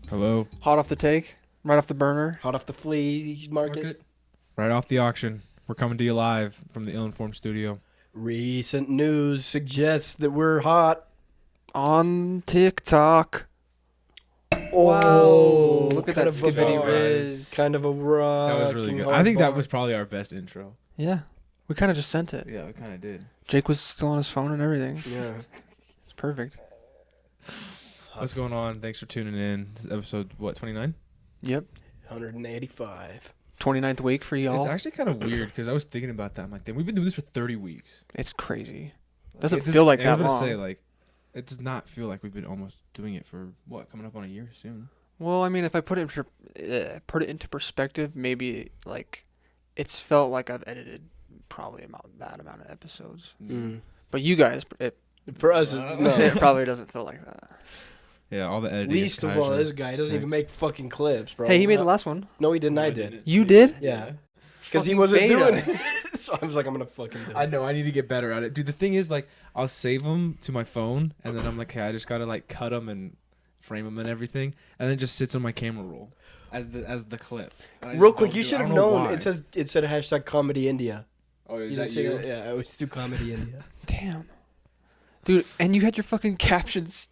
Hello. Hot off the take, right off the burner. Hot off the flea market. Right off the auction. We're coming to you live from the Ill-Informed studio. Recent news suggests that we're hot. On TikTok. Oh, look at that skibbity riz. Kind of a rock. That was really good. I think that was probably our best intro. Yeah, we kind of just sent it. Yeah, we kind of did. Jake was still on his phone and everything. Yeah. It's perfect. What's going on? Thanks for tuning in. This is episode, 29? Yep. 185. 29th week for y'all. It's actually kind of weird because I was thinking about that. I'm like, damn, we've been doing this for 30 weeks. It's crazy. Doesn't feel like that long. Say, like, it does not feel like we've been almost doing it for, coming up on a year soon. Well, I mean, if I put it into perspective, maybe, like, it's felt like I've edited probably that amount of episodes. Mm. But you guys, For us, it probably doesn't feel like that. Yeah, all the editing. Least of all, this guy doesn't even make fucking clips, bro. Hey, he made the last one. No, he didn't. No, I did. You did? Yeah. Because he Fucking wasn't beta. doing it. So I was like, I'm going to fucking do it. I know. I need to get better at it. Dude, the thing is, like, I'll save them to my phone, and then I'm like, okay, I just got to, like, cut them and frame them and everything, and then it just sits on my camera roll as the clip. Real quick, you should have known. It said hashtag Comedy India. Oh, is You that didn't see you? that? Yeah, I always do Comedy India. Damn. Dude, and you had your fucking captions.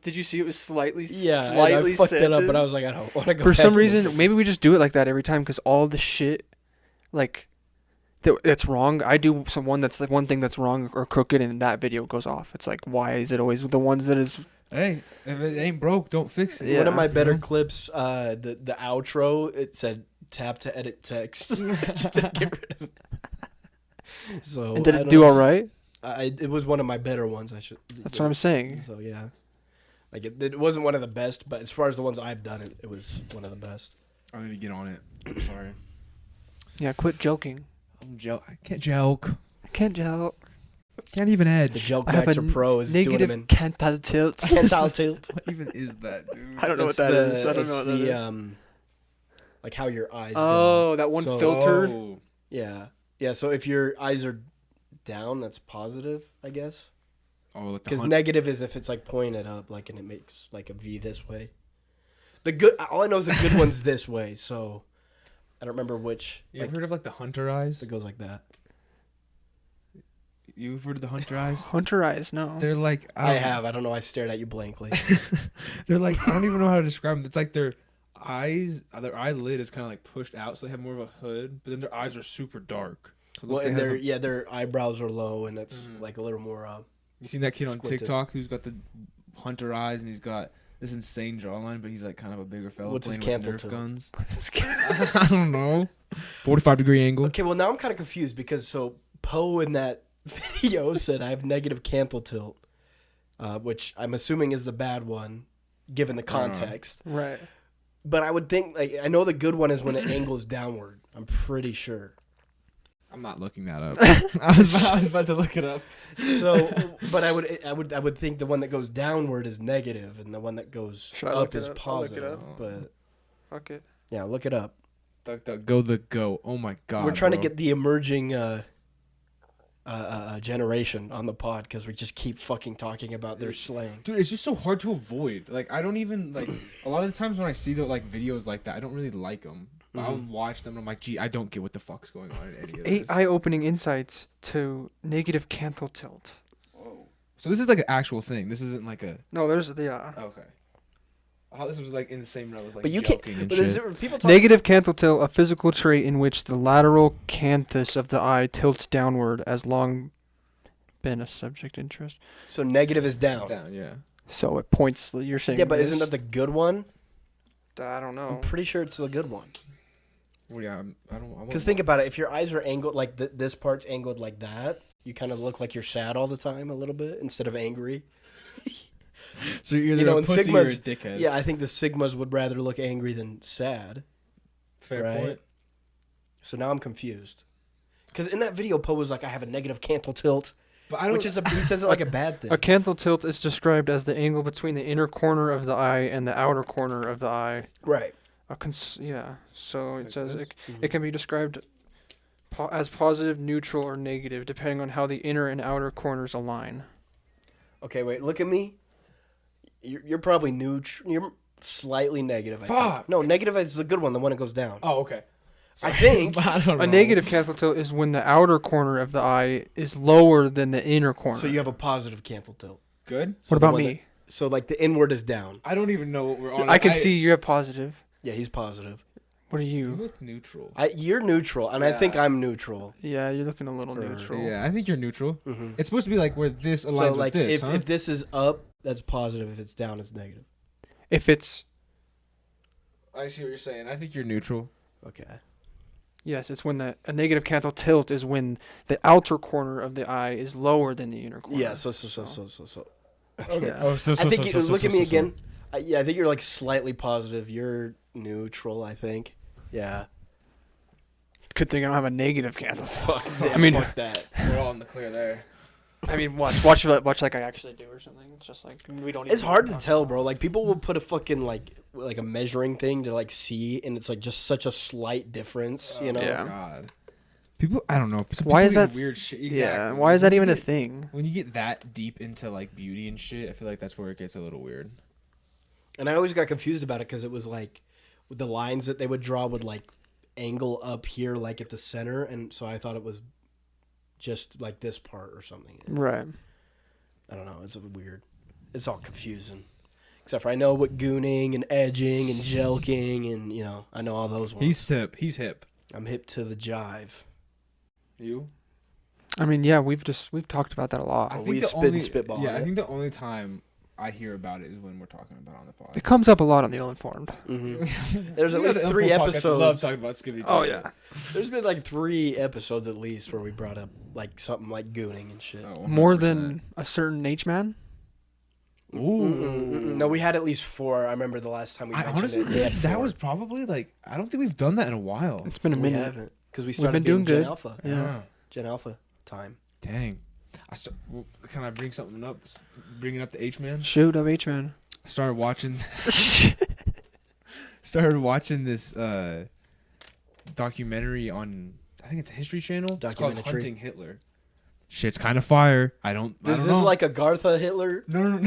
Did you see it was slightly Yeah, slightly I fucked it up, scented? but I was like, I don't want to go For back some to reason, this. maybe we just do it like that every time because all the shit, like, that's wrong. I do one that's like one thing that's wrong or crooked, and that video goes off. It's like, why is it always the ones that is? Hey, if it ain't broke, don't fix it. Yeah. One of my better You know? clips, the outro, it said tap to edit text. Just to get rid of it. So And did I it don't do know. all right? It was one of my better ones. That's what I'm saying. So yeah, like it wasn't one of the best, but as far as the ones I've done, it was one of the best. I need to get on it. I'm sorry. Yeah, quit joking. I can't joke. I can't joke. Can't even The edge. joke I have Max a or Pro is doing them Negative in. can't tilt. Can't tilt. What even is that, dude? I don't know what It's that is. I don't know what that is. Like how your eyes. Oh, go. that one So- filter. Oh. Yeah. So if your eyes are down, that's positive, I guess. Oh, like the Because negative is if it's like pointed up, like, and it makes like a V this way. All I know is the good one's this way. So I don't remember which. You Like, ever heard of like the hunter eyes? it goes like that. You've heard of the hunter eyes? Hunter eyes, no. They're like I have. I don't know. I stared at you blankly. They're like I don't even know how to describe them. It's like their eyes, their eyelid is kind of like pushed out, so they have more of a hood. But then their eyes are super dark. So it Well, looks and like they have their eyebrows are low, and that's Mhm. like a little more. you seen that kid on squinted. TikTok who's got the hunter eyes and he's got this insane jawline, but he's like kind of a bigger fellow What's his playing with cantle Nerf to? guns. I don't know. 45-degree angle. Okay, well now I'm kind of confused because Poe in that video said I have negative canthal tilt, which I'm assuming is the bad one, given the context. Right. But I would think I know the good one is when it angles downward. I'm pretty sure. I'm not looking that up. I was about to look it up. So, but I would think the one that goes downward is negative, and the one that goes Should I look up it is up? I'll look it positive. up. But Fuck it. yeah, look it up. Go the go. Oh my god. We're trying to bro. get the emerging generation on the pod because we just keep fucking talking about their slang. Dude, it's just so hard to avoid. Like, I don't even, like, a lot of the times when I see, like, videos like that, I don't really like them. But I'll watch them and I'm like, gee, I don't get what the fuck's going on in any of this. 8 eye-opening insights to negative canthal tilt. Whoa. So this is, like, an actual thing. This isn't, like, a... No, there's the Okay. I thought this was, like, in the same realm as, like, But you can't. joking and But shit. is there people talking? negative canthal tilt, a physical trait in which the lateral canthus of the eye tilts downward, as long been a subject interest. So negative is down. Down, yeah. So it points. You're saying. Yeah, but this? isn't that the good one? I don't know. I'm pretty sure it's the good one. Well, yeah, I don't... Because think about it. If your eyes are angled like this part's angled like that, you kind of look like you're sad all the time a little bit instead of angry. So you're either You know, a in pussy or a Sigmas- dickhead. Yeah, I think the Sigmas would rather look angry than sad. Fair right? point. So now I'm confused. Because in that video, Poe was like, I have a negative canthal tilt, But I don't... which is he says it like a bad thing. A canthal tilt is described as the angle between the inner corner of the eye and the outer corner of the eye. Right. So it Like says this? it can be described as positive, neutral, or negative, depending on how the inner and outer corners align. Okay, wait, look at me. You're probably neutral. slightly negative. I think. Fuck. No, negative is the good one. The one that goes down. Oh, okay. I think. I don't know. A negative canthal tilt is when the outer corner of the eye is lower than the inner corner. So you have a positive canthal tilt. Good. So what the about one me? So like the inward is down. I don't even know what we're on. I can see you have positive. Yeah, he's positive. What are You you? look neutral. You're neutral, and I think Yeah. I'm neutral. Yeah, you're looking a little neutral. Yeah, I think you're neutral. Mm-hmm. It's supposed to be like where this aligns So with like this, if huh? if this is up, that's positive. If it's down, it's negative. If it's I see what you're saying. I think you're neutral. Okay. yes, it's when a negative canthal tilt is when the outer corner of the eye is lower than the inner corner. Yeah. So. Okay. Yeah. Oh, so I think you look at me again. Yeah, I think you're like slightly positive. You're neutral. I think. Yeah. Good thing I don't have a negative canthal tilt. Fuck. Yeah, I mean- fuck that. We're all in the clear there. I mean, watch like I actually do or something. It's just like we don't. It's even hard to talk tell, about bro. Like people will put a fucking like a measuring thing to like see, and it's like just such a slight difference, you know. Yeah. God. People, I don't know. Some Why people is do that weird shit? Yeah. Exactly. Why is that When you even a get- thing? When you get that deep into like beauty and shit, I feel like that's where it gets a little weird. And I always got confused about it because it was like with the lines that they would draw would like angle up here, like at the center, and so I thought it was just like this part or something. Right. I don't know. It's weird. It's all confusing. Except for I know what gooning and edging and jelking and I know all those ones. He's hip. He's hip. I'm hip to the jive. You? I mean, yeah, we've talked about that a lot. I Well, think we the spit and only spitball yeah, on I it. think the only time I hear about it is when we're talking about it on the pod. It comes up a lot on the Ill-Informed. Mm-hmm. There's at We got least an 3 info podcast. I episodes. love talking about Skibidi Toilet. There's been like 3 episodes at least where we brought up like something like gooning and shit. Oh, More 100%. than a certain H-man. Ooh. No, we had at least 4. I remember the last time we I mentioned honestly it. We had think that 4. was probably like I don't think we've done that in a while. It's been a We minute. haven't because we We've started been doing being Gen good. Alpha. Yeah. Gen Alpha time. Dang. Can I bring something up? Bringing up the H man. Shoot of H-man. I started watching this documentary on I think it's a History Channel. It's called Documentary. Hunting Hitler. Shit's kind of fire. I don't Is this know. like a Gartha Hitler? no.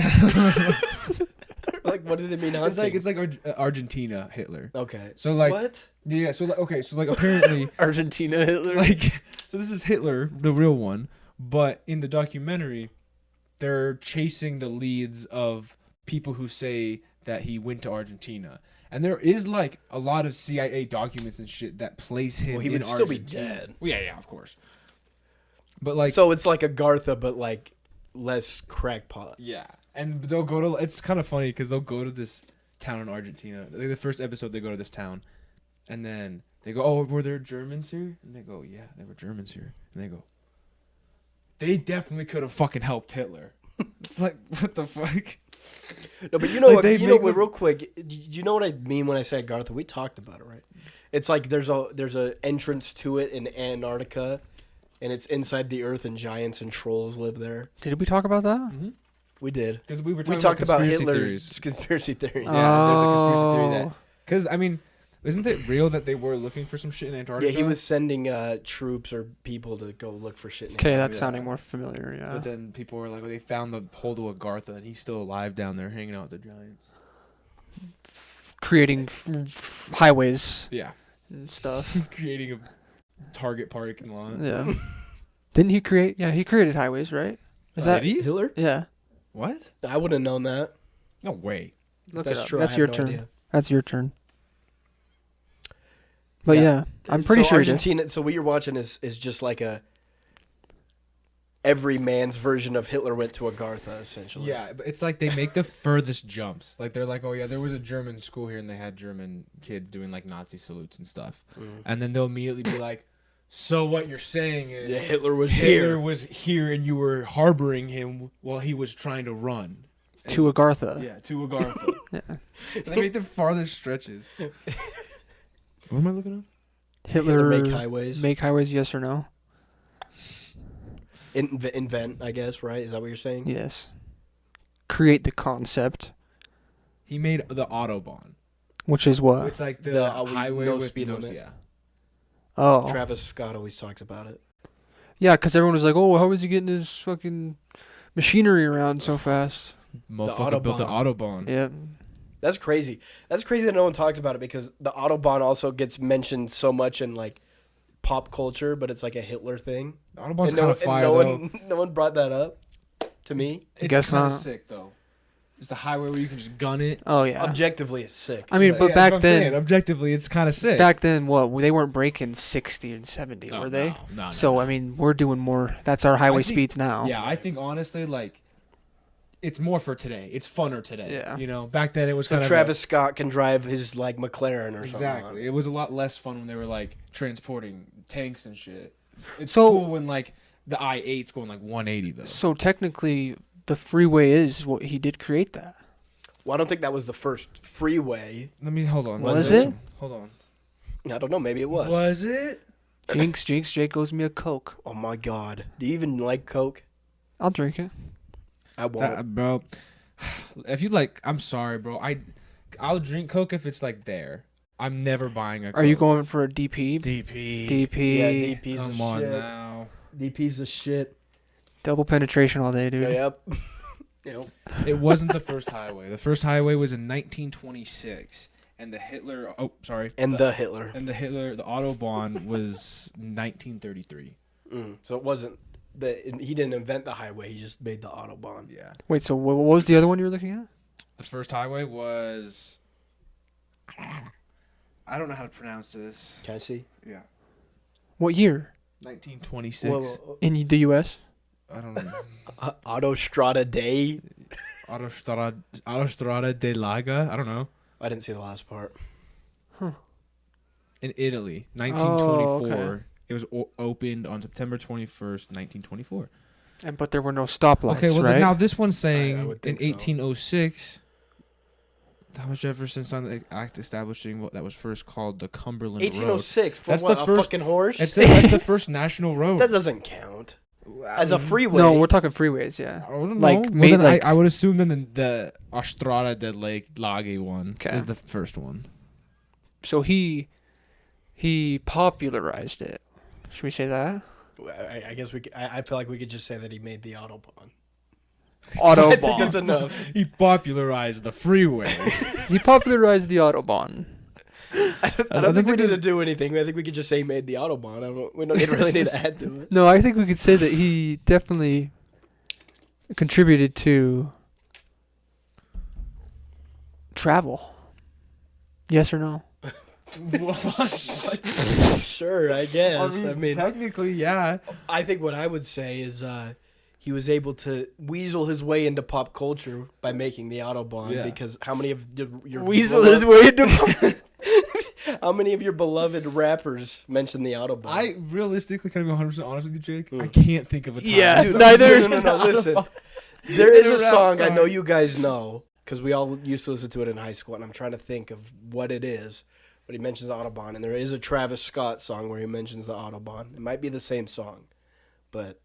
Like, what does it mean? Hunting? it's like Argentina Hitler. Okay. So like What? yeah. So like apparently Argentina Hitler. like so this is Hitler, the real one, but in the documentary, they're chasing the leads of people who say that he went to Argentina. And there is like a lot of CIA documents and shit that place him Well, he in would still be Argentina. dead. Well, yeah, of course. But like So it's like a Gartha, but like less crackpot. yeah. And they'll go to it's kind of funny cuz they'll go to this town in Argentina. Like the first episode they go to this town. And then they go, "Oh, were there Germans here?" And they go, "Yeah, there were Germans here." And they go, "They definitely could have fucking helped Hitler." It's like, what the fuck? No, but you know Like, what? they You know make what? them- Real quick, you know what I mean when I say Gartha? We talked about it, right? It's like there's a entrance to it in Antarctica, and it's inside the earth, and giants and trolls live there. Did we talk about that? Mm-hmm. We did. Because we were We talking talked about conspiracy Hitler's theories. conspiracy theory. Yeah, there's a conspiracy theory Oh. that because I mean, isn't it real that they were looking for some shit in Yeah, Antarctica? he was sending troops or people to go look for shit. In Okay, Antarctica. that's sounding more familiar. Yeah. But then people were like, well, they found the hold of Agartha, and he's still alive down there, hanging out with the giants. Creating highways Yeah, and stuff. creating a Target parking lot. Yeah. Didn't he create? Yeah, he created highways, right? Is that? Did he? Hitler? Yeah. What? I wouldn't have known that. No way. Look That's it up. true. That's I your have no turn. idea. That's your turn. But Yeah. yeah, I'm pretty so sure. he did. Argentina. So what you're watching is just like a every man's version of Hitler went to Agartha, essentially. Yeah, but it's like they make the furthest jumps. Like they're like, oh yeah, there was a German school here, and they had German kids doing like Nazi salutes and stuff. Mm. And then they'll immediately be like, so what you're saying is Yeah, Hitler was Hitler here. was here, and you were harboring him while he was trying to run. To Agartha. Yeah, to Agartha. Yeah. They make the farthest stretches. What am I looking at? Hitler make highways. Make highways, yes or no? Invent, I guess, right? Is that what you're saying? Yes. Create the concept, He made the Autobahn. which is what? It's like the, The, highway no with speed no limit. Yeah. Oh. Travis Scott always talks about it. Yeah, because everyone was like, oh, how is he getting his fucking machinery around so fast? Motherfucker built the Autobahn. Yeah. That's crazy. That's crazy that no one talks about it because the Autobahn also gets mentioned so much in like pop culture, but it's like a Hitler thing. The Autobahn's And kind of fire though. no one brought that up to me. It's Guess kind of not. sick though. It's the highway where you can just gun it. Oh yeah. Objectively, it's sick. I mean, Yeah, but that's back what I'm then, saying. Objectively, it's kind of sick. back then, what they weren't breaking 60 and 70, No, were they? No. So I mean, we're doing more. That's our highway think- speeds now. Yeah, I think honestly, like, it's more for today. It's funner today. Yeah. You know, back then it was So kind Travis Scott can drive his like McLaren or something. Exactly. It was a lot less fun when they were like transporting tanks and shit. It's So- cool when like the I-8's going like 180 though. So technically, the freeway is what he did create that. Well, I don't think that was the first freeway. Let me hold on. Was it? Hold on. I don't know. Maybe it was. Was it? Jinx, Jake owes me a Coke. Oh my God. Do you even like Coke? I'll drink it. I won't. Bro. If you like, I'm sorry, bro. I'll drink Coke if it's like there. I'm never buying a Coke. Are you going for a DP? DP? DP. Yeah, DP's Come a on shit. now. DP's a shit. Double penetration all day, dude. Yep. Yep. It wasn't the first highway. The first highway was in 1926, and the Hitler. Oh, sorry. And the Hitler. And the Autobahn was 1933. So it wasn't he didn't invent the highway. He just made the Autobahn. Yeah. Wait, so what was the other one you were looking at? The first highway was. I don't know how to pronounce this. Can I see? What year? 1926. Well, In the U.S.? I don't know. Autostrada Day. Autostrada de Laga. I don't know. I didn't see the last part. In Italy, 1924. okay. It was opened on September 21st, 1924. But there were no stoplights, Okay, well right? now this one's saying I would in think so. 1806, Thomas Jefferson signed the act establishing what that was first called the Cumberland Road. 1806. For That's what, the a first- fucking horse? It says that's the first national road. That doesn't count. As a freeway. No, we're talking freeways, yeah. I don't know. like, Well, made then like- I would assume then the Ostrada de Lage one Okay. is the first one. So he popularized it. Should we say that? I guess I feel like we could just say that he made the Autobahn. Autobahn. I think that's enough. He popularized the freeway. He popularized the Autobahn. I don't think we need to do anything. I think we could just say he made the Autobahn. We don't really need to add to it. No, I think we could say that he definitely contributed to travel. Yes or no? Sure, I guess. I mean, technically, yeah. I think what I would say is he was able to weasel his way into pop culture by making the Autobahn. Yeah. Because how many of your Weasel his way into. how many of your beloved rappers mention the Autobahn? I realistically, can I be 100% honest with you, Jake? I can't think of a time. Yeah, So- neither- no. Listen, there is In a a rap song I song. know you guys know because we all used to listen to it in high school, and I'm trying to think of what it is. But he mentions the Autobahn, and there is a Travis Scott song where he mentions the Autobahn. It might be the same song, but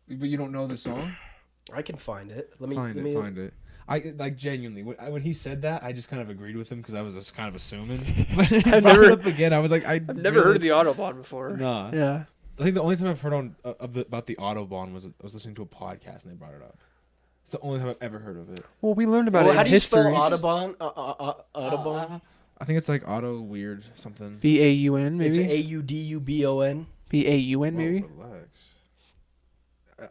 But you don't know the song? I can find it. Let me Find let me- it. I like genuinely when he said that, I just kind of agreed with him because I was just kind of assuming. But he brought never- it up again. I was like, I've never heard of the Autobahn before. Nah. Yeah. I think the only time I've heard about the Autobahn was I was listening to a podcast and they brought it up. It's the only time I've ever heard of it. Well, we learned about Well, it how in do you spell history. Autobahn? Autobahn. I think it's like auto weird something. BAUN It's maybe. AUDUBON. BAUN maybe. Whoa, relax.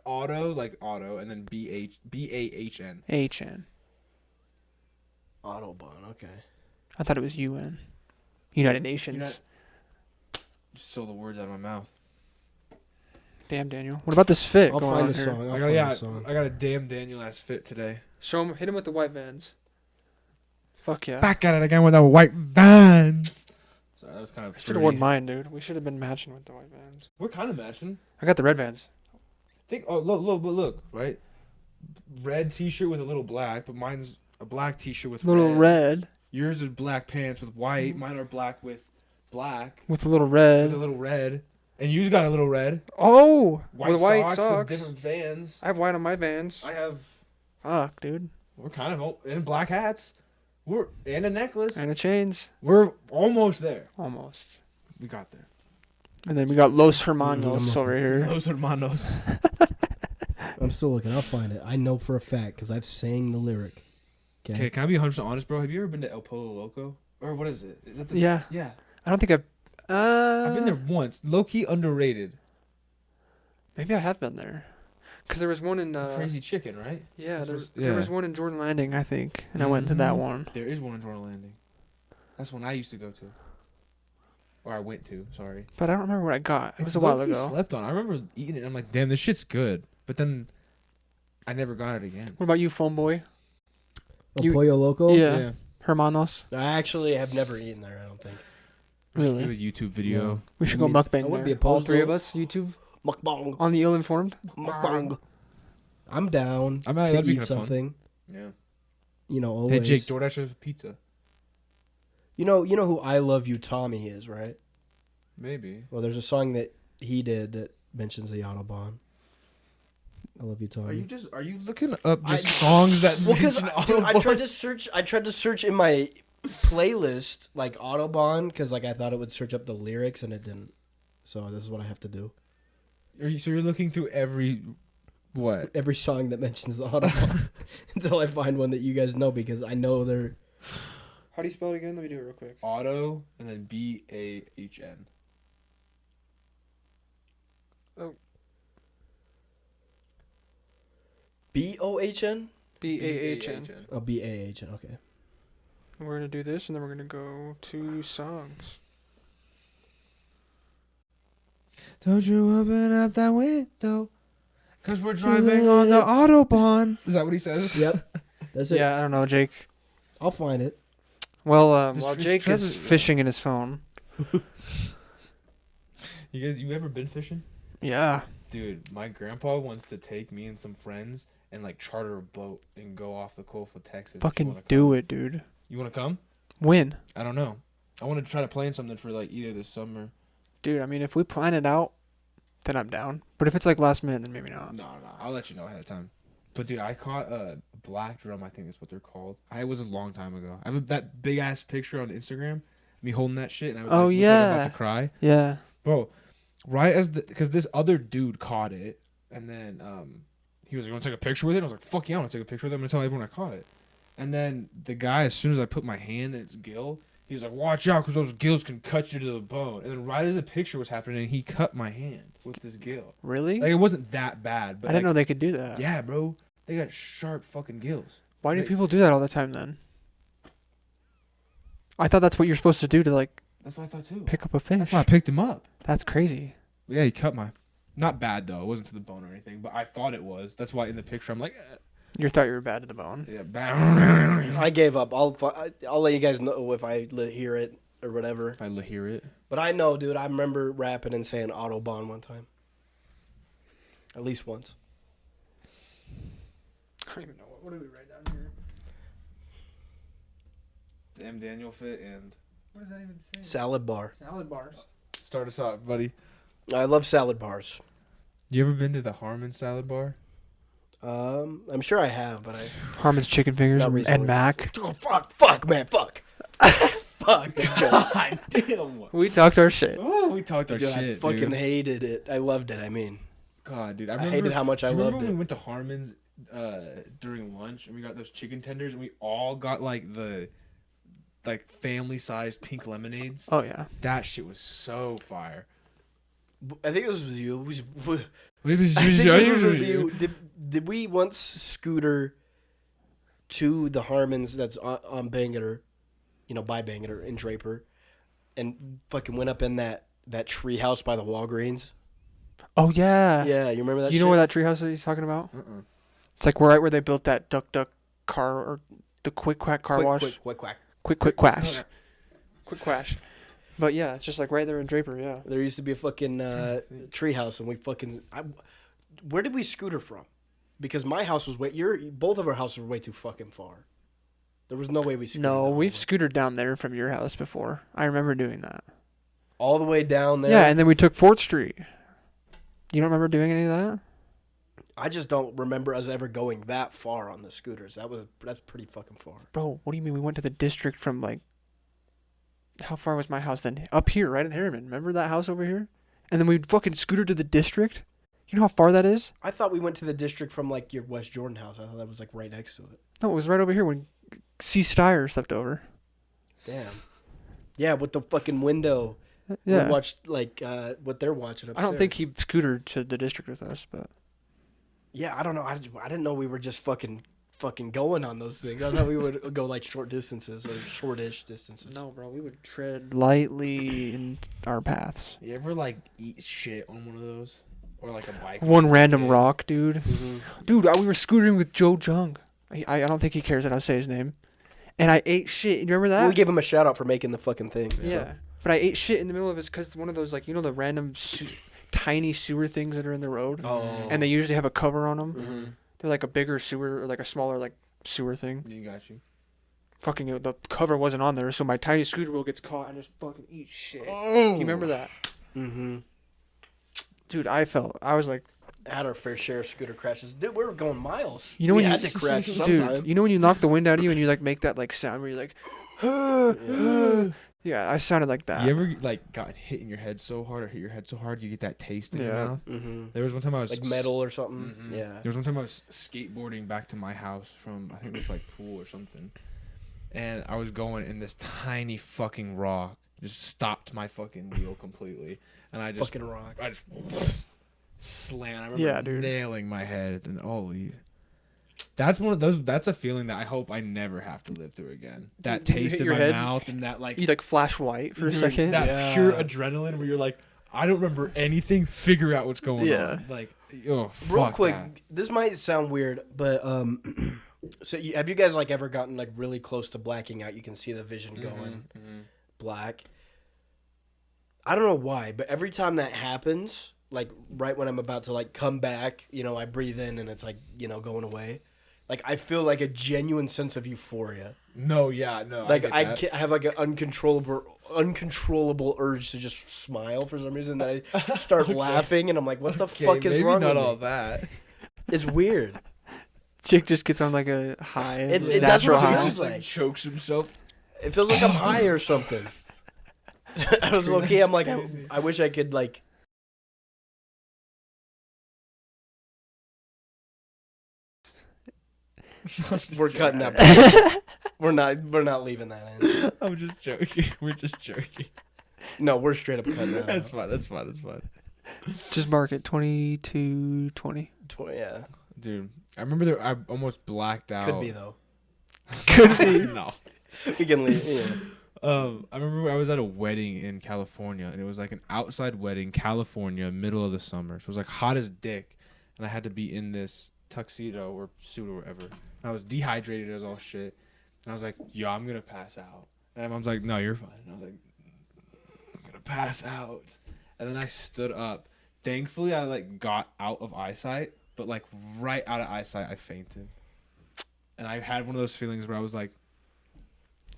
Auto like auto and then BAHN. HN. Autobahn. Okay. I thought it was UN. United Nations. Just stole the words out of my mouth. Damn, Daniel. What about this fit I'll going find on the here? song. I'll I find got the song. I got a damn Daniel ass fit today. Show him. Hit him with the white vans. Fuck yeah. Back at it again with our white vans. Sorry, that was kind of. Should have worn mine, dude. We should have been matching with the white vans. We're kind of matching. I got the red vans. Think. Oh, look, right? Red T-shirt with a little black, but mine's a black T-shirt with Little red Yours is black pants with white. Mine are black with black with a little with red. a little red. And you's got a little red. Oh, White with white socks, socks. with different Vans. I have white on my vans. I have. Fuck, dude. We're kind of in black hats. And a necklace. And the chains. We're almost there. Almost. We got there. And then we got Los Hermanos over here. Los hermanos. I'm still looking. I'll find it. I know for a fact because I've sang the lyric. Okay, can I be 100% honest, bro? Have you ever been to El Polo Loco? Or what is it? Is that the Yeah. Yeah. I don't think I've been there once. Low key underrated. Maybe I have been there. Cause there was one in Crazy Chicken, right? yeah, That's there was one in Jordan Landing, I think, and I went to that one. There is one in Jordan Landing. That's one I used to go to. Or I went to, sorry. But I don't remember what I got. It was It's a while low-key ago. Slept on. I remember eating it and I'm like, damn, this shit's good. But then I never got it again. What about you, phone boy? El Pollo Loco? Yeah. Hermanos. I actually have never eaten there, I don't think. Really? Do a YouTube video. We should go I mukbang wouldn't there. be opposed All three to of it. us, YouTube, Mukbang. on the ill-informed. Mukbang. I'm down I mean, to that'd be eat kinda fun. something. Yeah. You know, always. Hey, Jake, DoorDash us a pizza. You know who I Love You Tommy is, right? Maybe. Well, there's a song that he did that mentions the Autobahn. I Love You Tommy. Are you looking up just songs that Because mention I Autobahn? tried to search in my playlist like Autobahn because like I thought it would search up the lyrics and it didn't. So this is what I have to do. So you're looking through what? Every song that mentions the Autobahn until I find one that you guys know because I know they're. How do you spell it again? Let me do it real quick. Auto and then BAHN. BOHN? BAHN. Oh, BAHN. Okay. We're gonna do this, and then we're gonna go to songs. Don't you open up that window, 'cause we're driving on the Autobahn. Is that what he says? Yep. That's it. Yeah, I don't know, Jake. I'll find it. Well, This while is Jake is Trevor's- fishing in his phone. You ever been fishing? Yeah. Dude, my grandpa wants to take me and some friends and like charter a boat and go off the Gulf of Texas. Fucking do it, dude. You want to come? When? I don't know. I want to try to plan something for like either this summer. Dude, I mean, if we plan it out, then I'm down. But if it's like last minute, then maybe not. No, I'll let you know ahead of time. But dude, I caught a black drum. I think that's what they're called. It was a long time ago. I have that big ass picture on Instagram, me holding that shit, and I was Oh, like, yeah. about to cry, Yeah. bro. Right as because this other dude caught it, and then he was like, "You want to take a picture with it?" And I was like, "Fuck yeah, I want to take a picture with it. I'm gonna tell everyone I caught it." And then the guy, as soon as I put my hand in its gill, he was like, "Watch out, because those gills can cut you to the bone." And then right as the picture was happening, he cut my hand with this gill. Really? Like it wasn't that bad, but I didn't like, know they could do that. yeah, bro. They got sharp fucking gills. Why do Like- people do that all the time then? I thought that's what you're supposed to do to like That's what I thought too. pick up a fish. That's why I picked him up. That's crazy. But yeah, he cut my. Not bad though. It wasn't to the bone or anything, but I thought it was. That's why in the picture I'm like, You thought you were bad to the bone. yeah, bad. I gave up. I'll let you guys know if I hear it or whatever. If I hear it. But I know, dude. I remember rapping and saying Autobahn one time. At least once. I don't even know. What do we write down here? The M. Daniel fit and What does that even say? Salad bar. Salad bars. start us off, buddy. I love salad bars. You ever been to the Harmon Salad Bar? I'm sure I have, but I. Harmon's chicken fingers Not and recently. mac. Oh, fuck, man, fuck. Fuck. That's good. God damn. We talked our shit. Oh, we talked our Dude, shit, I fucking dude. hated it. I loved it. I mean, God, dude. I I remember, hated how much I do you remember loved when it. we went to Harmon's during lunch and we got those chicken tenders and we all got like the family-sized pink lemonades? Oh yeah. That shit was so fire. I think this was you. I think It was this was with you. Did we once scooter to the Harmons that's on Bangor, by Bangor in Draper, and fucking went up in that tree house by the Walgreens? Oh yeah. Yeah, you remember that? You know shit? where that treehouse is he's talking about? It's like right where they built that duck car or the quick quack car wash. Quick quack. Quick quash. Quick quash. But yeah, it's just like right there in Draper. Yeah. There used to be a fucking tree house, and we fucking. Where did we scooter from? Because my house was both of our houses were way too fucking far. There was no way we scootered. No, down we've all scootered down there from your house before. I remember doing that. all the way down there. Yeah, and then we took 4th Street. You don't remember doing any of that? I just don't remember us ever going that far on the scooters. That's pretty fucking far. Bro, what do you mean we went to the district from like... How far was my house then? Up here, right in Harriman. Remember that house over here? And then we fucking scooted to the district? You know how far that is? I thought we went to the district from like your West Jordan house. I thought that was like right next to it. No, it was right over here when C. Steyer stepped over. Damn. Yeah, with the fucking window. Yeah. We watched like what they're watching upstairs. I don't think he scootered to the district with us, but Yeah, I don't know. I didn't know we were just fucking going on those things. I thought we would go like short distances or shortish distances. no, bro, we would tread lightly in our paths. You ever like eat shit on one of those, or like a bike? One random rock, dude. Mm-hmm. Dude, we were scootering with Joe Jung. I don't think he cares that I say his name. And I ate shit. You remember that? We gave him a shout out for making the fucking thing. Yeah. So. But I ate shit in the middle of it because one of those, like, the random tiny sewer things that are in the road? Oh. And they usually have a cover on them. Mm-hmm. They're like a bigger sewer or like a smaller, like, sewer thing. You got you. Fucking, the cover wasn't on there, so my tiny scooter wheel gets caught and just fucking eats shit. You remember that? Mm-hmm. Dude, I was like, Had our fair share of scooter crashes. Dude, we were going miles. you know we when had you to crash sometime. dude, you know when you knock the wind out of you and you like make that like sound where you're like, yeah, I sounded like that. You ever like got hit in your head so hard or hit your head so hard you get that taste in your Yeah. mouth? Mm-hmm. There was one time I was Like metal or something. Mhm. Yeah. There was one time I was skateboarding back to my house from I think this like pool or something, and I was going in this tiny fucking rock just stopped my fucking wheel completely, and I just Fucking rock. I just slammed. I remember Yeah, dude. nailing my head, and holy. That's one of those. That's a feeling that I hope I never have to live through again. That You hit taste in your my head, mouth and that like You like flash white for a dude, second. That Yeah. pure adrenaline where you're like, I don't remember anything. Figure out what's going Yeah. on. Like, oh, Real fuck quick, that. this might sound weird, but so have you guys like ever gotten like really close to blacking out? You can see the vision going black. I don't know why, but every time that happens, like right when I'm about to like come back, I breathe in and it's like, going away. Like I feel like a genuine sense of euphoria. No, yeah, no. Like I get that. I have like an uncontrollable urge to just smile for some reason. That I start laughing and I'm like, what the fuck is maybe wrong not with all me? that. It's weird. Chick just gets on like a high, That's natural what it high. feels Just like like. chokes himself. It feels like I'm high or something. I was okay. I'm like, I wish I could like. We're cutting that. part. We're not leaving that in. I'm just joking. We're just joking. No, we're straight up cutting that. That's out. fine. That's fine. That's fine. Just mark it 22-20. Yeah, Dude, I remember there. I almost blacked out. could be though. Could be. No. We can leave. Yeah. I remember I was at a wedding in California, and it was like an outside wedding, California, middle of the summer. So it was like hot as dick, and I had to be in this tuxedo or suit or whatever. And I was dehydrated as all shit, and I was like, "Yo, I'm gonna pass out." And my mom's like, "No, you're fine." And I was like, "I'm gonna pass out," and then I stood up. Thankfully, I like got out of eyesight, but like right out of eyesight, I fainted, and I had one of those feelings where I was like.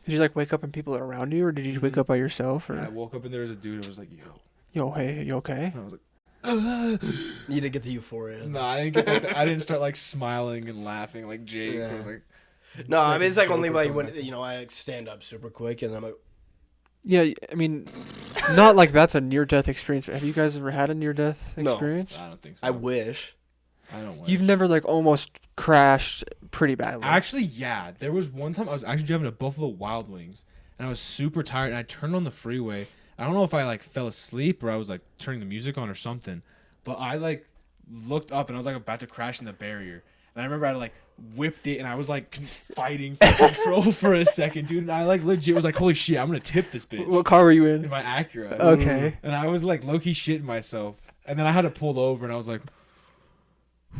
Did you like wake up and people are around you, or did you wake up by yourself? Or I woke up and there was a dude who was like, yo, hey, you okay? and I was like, You need to get the euphoria. no, I didn't get that. I didn't start like smiling and laughing like Jake. Yeah. I was like, No, I mean it's like Joker only like coming when back to- I like stand up super quick and I'm like, Yeah, I mean, not like that's a near-death experience. But have you guys ever had a near-death No. experience? I don't think so. I wish. I don't. Wish. You've never like almost crashed pretty badly. Actually, yeah. There was one time I was actually driving to Buffalo Wild Wings, and I was super tired, and I turned on the freeway. I don't know if I like fell asleep or I was like turning the music on or something, but I like looked up and I was like about to crash in the barrier, and I remember I like whipped it and I was like fighting for control for a second, dude. And I like legit was like, holy shit, I'm gonna tip this bitch. What car were you In in? my Acura. Okay. And I was like low key shitting myself, and then I had to pull over, and I was like,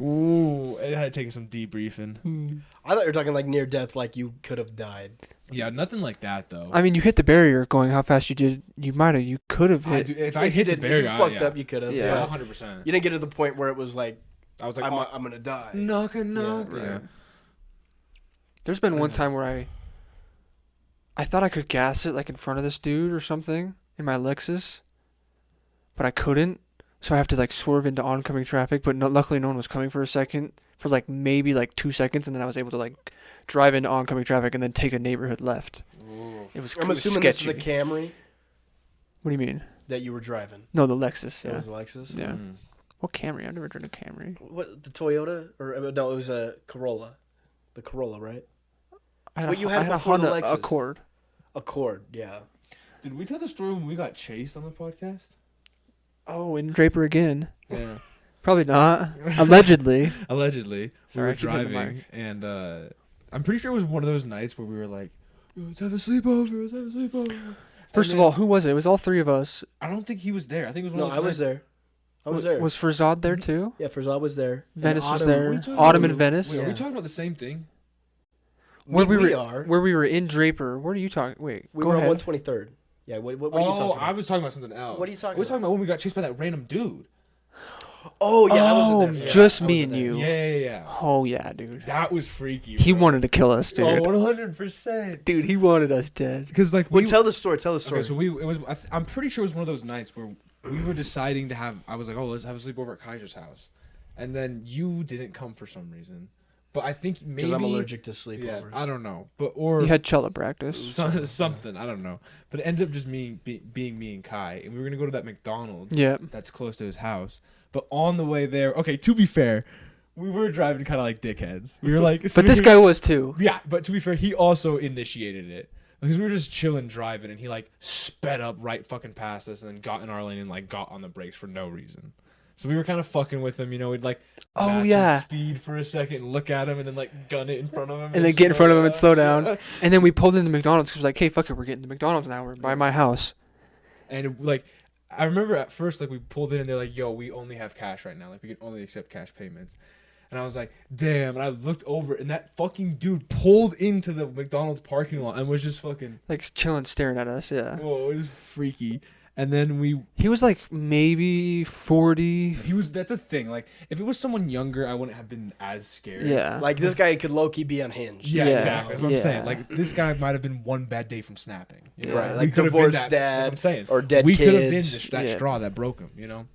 ooh, I had taken some debriefing. I thought you were talking like near death, like you could have died. Yeah, nothing like that though. I mean, you hit the barrier going how fast you did. You could have hit. If I hit the If barrier, you I- fucked yeah. up, you could have. Yeah. Yeah, 100%. You didn't get to the point where it was like, I was like, I'm gonna die. knock. Yeah. There's been one time where I thought I could gas it like in front of this dude or something in my Lexus, but I couldn't. So I have to like swerve into oncoming traffic. But luckily, no one was coming for a second, for like maybe like 2 seconds, and then I was able to like drive into oncoming traffic and then take a neighborhood left. Ooh. It was, I'm it was assuming sketchy. this is the Camry What do you mean? that you were driving. No, the Lexus. It Yeah. was the Lexus. Yeah. Mm. What Camry? I've never driven a Camry. What, the Toyota or no? It was a Corolla. The Corolla, right? But you had I it had a before the Honda Lexus. Accord. Accord, yeah. Did we tell the story when we got chased on the podcast? Oh, and Draper again. Yeah. Probably not. Allegedly. Allegedly, Sorry, we I were keep hitting the driving, and I'm pretty sure it was one of those nights where we were like, "Yo, let's have a sleepover. Let's have a sleepover." First of all, who was it? It was all three of us. I don't think he was there. I think it was one No, of those I was nights- there. I was there. Was Farzad there too? Yeah, Farzad was there. And Venice was Autumn- there. What are you talking Autumn about? and Venice. Wait, are we Yeah. talking about the same thing? Where we are. were in Draper. Where are you talking? Wait, We go were ahead. on 123rd. Yeah, what are you talking about? I was talking about something else. What are you talking I was talking about when we got chased by that random dude. Oh, yeah, I wasn't there. just I me wasn't and there. you. Yeah. Oh yeah, dude. That was freaky. He bro. wanted to kill us, dude. 100%. Dude, he wanted us dead. Because like Well, tell the story. Tell the story. Okay, so I'm pretty sure it was one of those nights where we were deciding to have. I was like, oh, let's have a sleepover at Kaiser's house, and then you didn't come for some reason. But I think maybe Because I'm allergic to Yeah, sleepovers. I don't know, but or You had cello practice. something. I don't know. But it ended up just being me and Kai, and we were gonna go to that McDonald's Yeah. that's close to his house. But on the way there, okay, to be fair, we were driving kind of like dickheads. We were like, But this guy was too. Yeah, but to be fair, he also initiated it. Because we were just chilling driving, and he like sped up right fucking past us, and then got in our lane and like got on the brakes for no reason. So we were kind of fucking with him, you know. We'd like match his yeah. speed for a second, look at him, and then like gun it in front of him, And then get in front of him and slow down. Yeah. And then we pulled into McDonald's because we're like, hey, fuck it, we're getting to McDonald's now. We're by my house. And like, I remember at first like we pulled in, and they're like, "Yo, we only have cash right now. Like we can only accept cash payments." And I was like, damn. And I looked over, and that fucking dude pulled into the McDonald's parking lot and was just fucking, Like chilling, staring at us. Yeah. whoa, it was freaky. And then He was like maybe 40. that's a thing. Like, if it was someone younger, I wouldn't have been as scared. Yeah. Like, this guy could low-key be unhinged. Yeah, Yeah. exactly. That's what Yeah. I'm saying. Like, this guy might have been one bad day from snapping. You know? Right, We like could have been divorced that. dad That's what I'm saying. or dead we kids. could have been that Yeah. straw that broke him, you know?